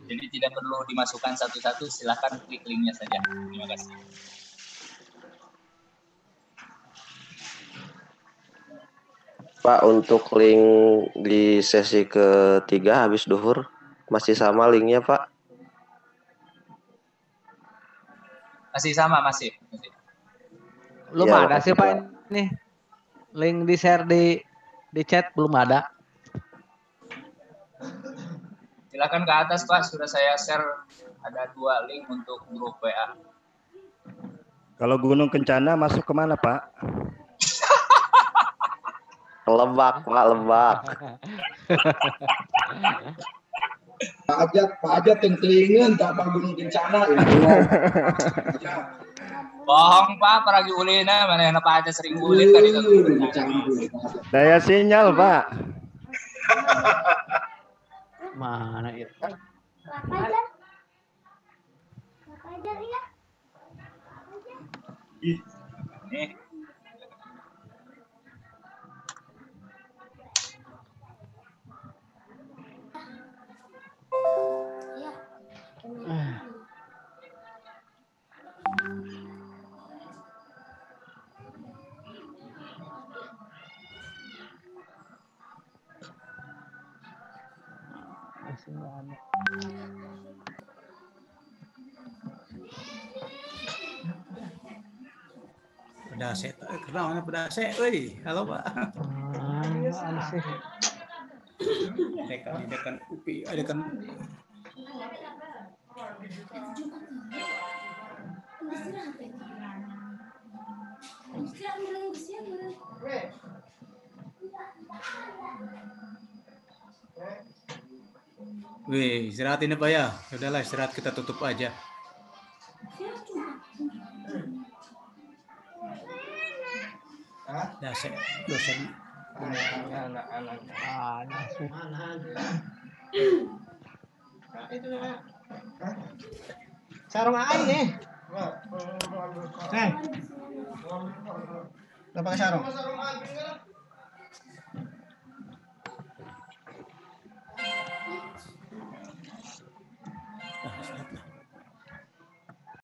Jadi tidak perlu dimasukkan satu-satu, silakan klik linknya saja. Terima kasih. Pak, untuk link di sesi ketiga habis duhur masih sama linknya, Pak? Masih sama, masih. Belum Ya, ada sih Pak ini. Link di share di chat belum ada. Silakan ke atas Pak, sudah saya share ada 2 link untuk grup WA. Kalau Gunung Kencana masuk kemana Pak? Lebak, Pak, Lebak. Pak Ajat yang telingan tak Pak Gunung Kencana ini. Bohong Pak, peragi ulina mana yang Pak Ajat sering ulin tadi ke Gunung Kencana. Daya sinyal Pak. Mana itu? Nih. Pedase, kenapa pedase? Woi, halo Pak. Dekan UPI, dekan. Wih, istirahat ini Pak ya. Udahlah istirahat, kita tutup aja. Dosen. Anak-anak. Sarung aing nih. Udah pakai sarung.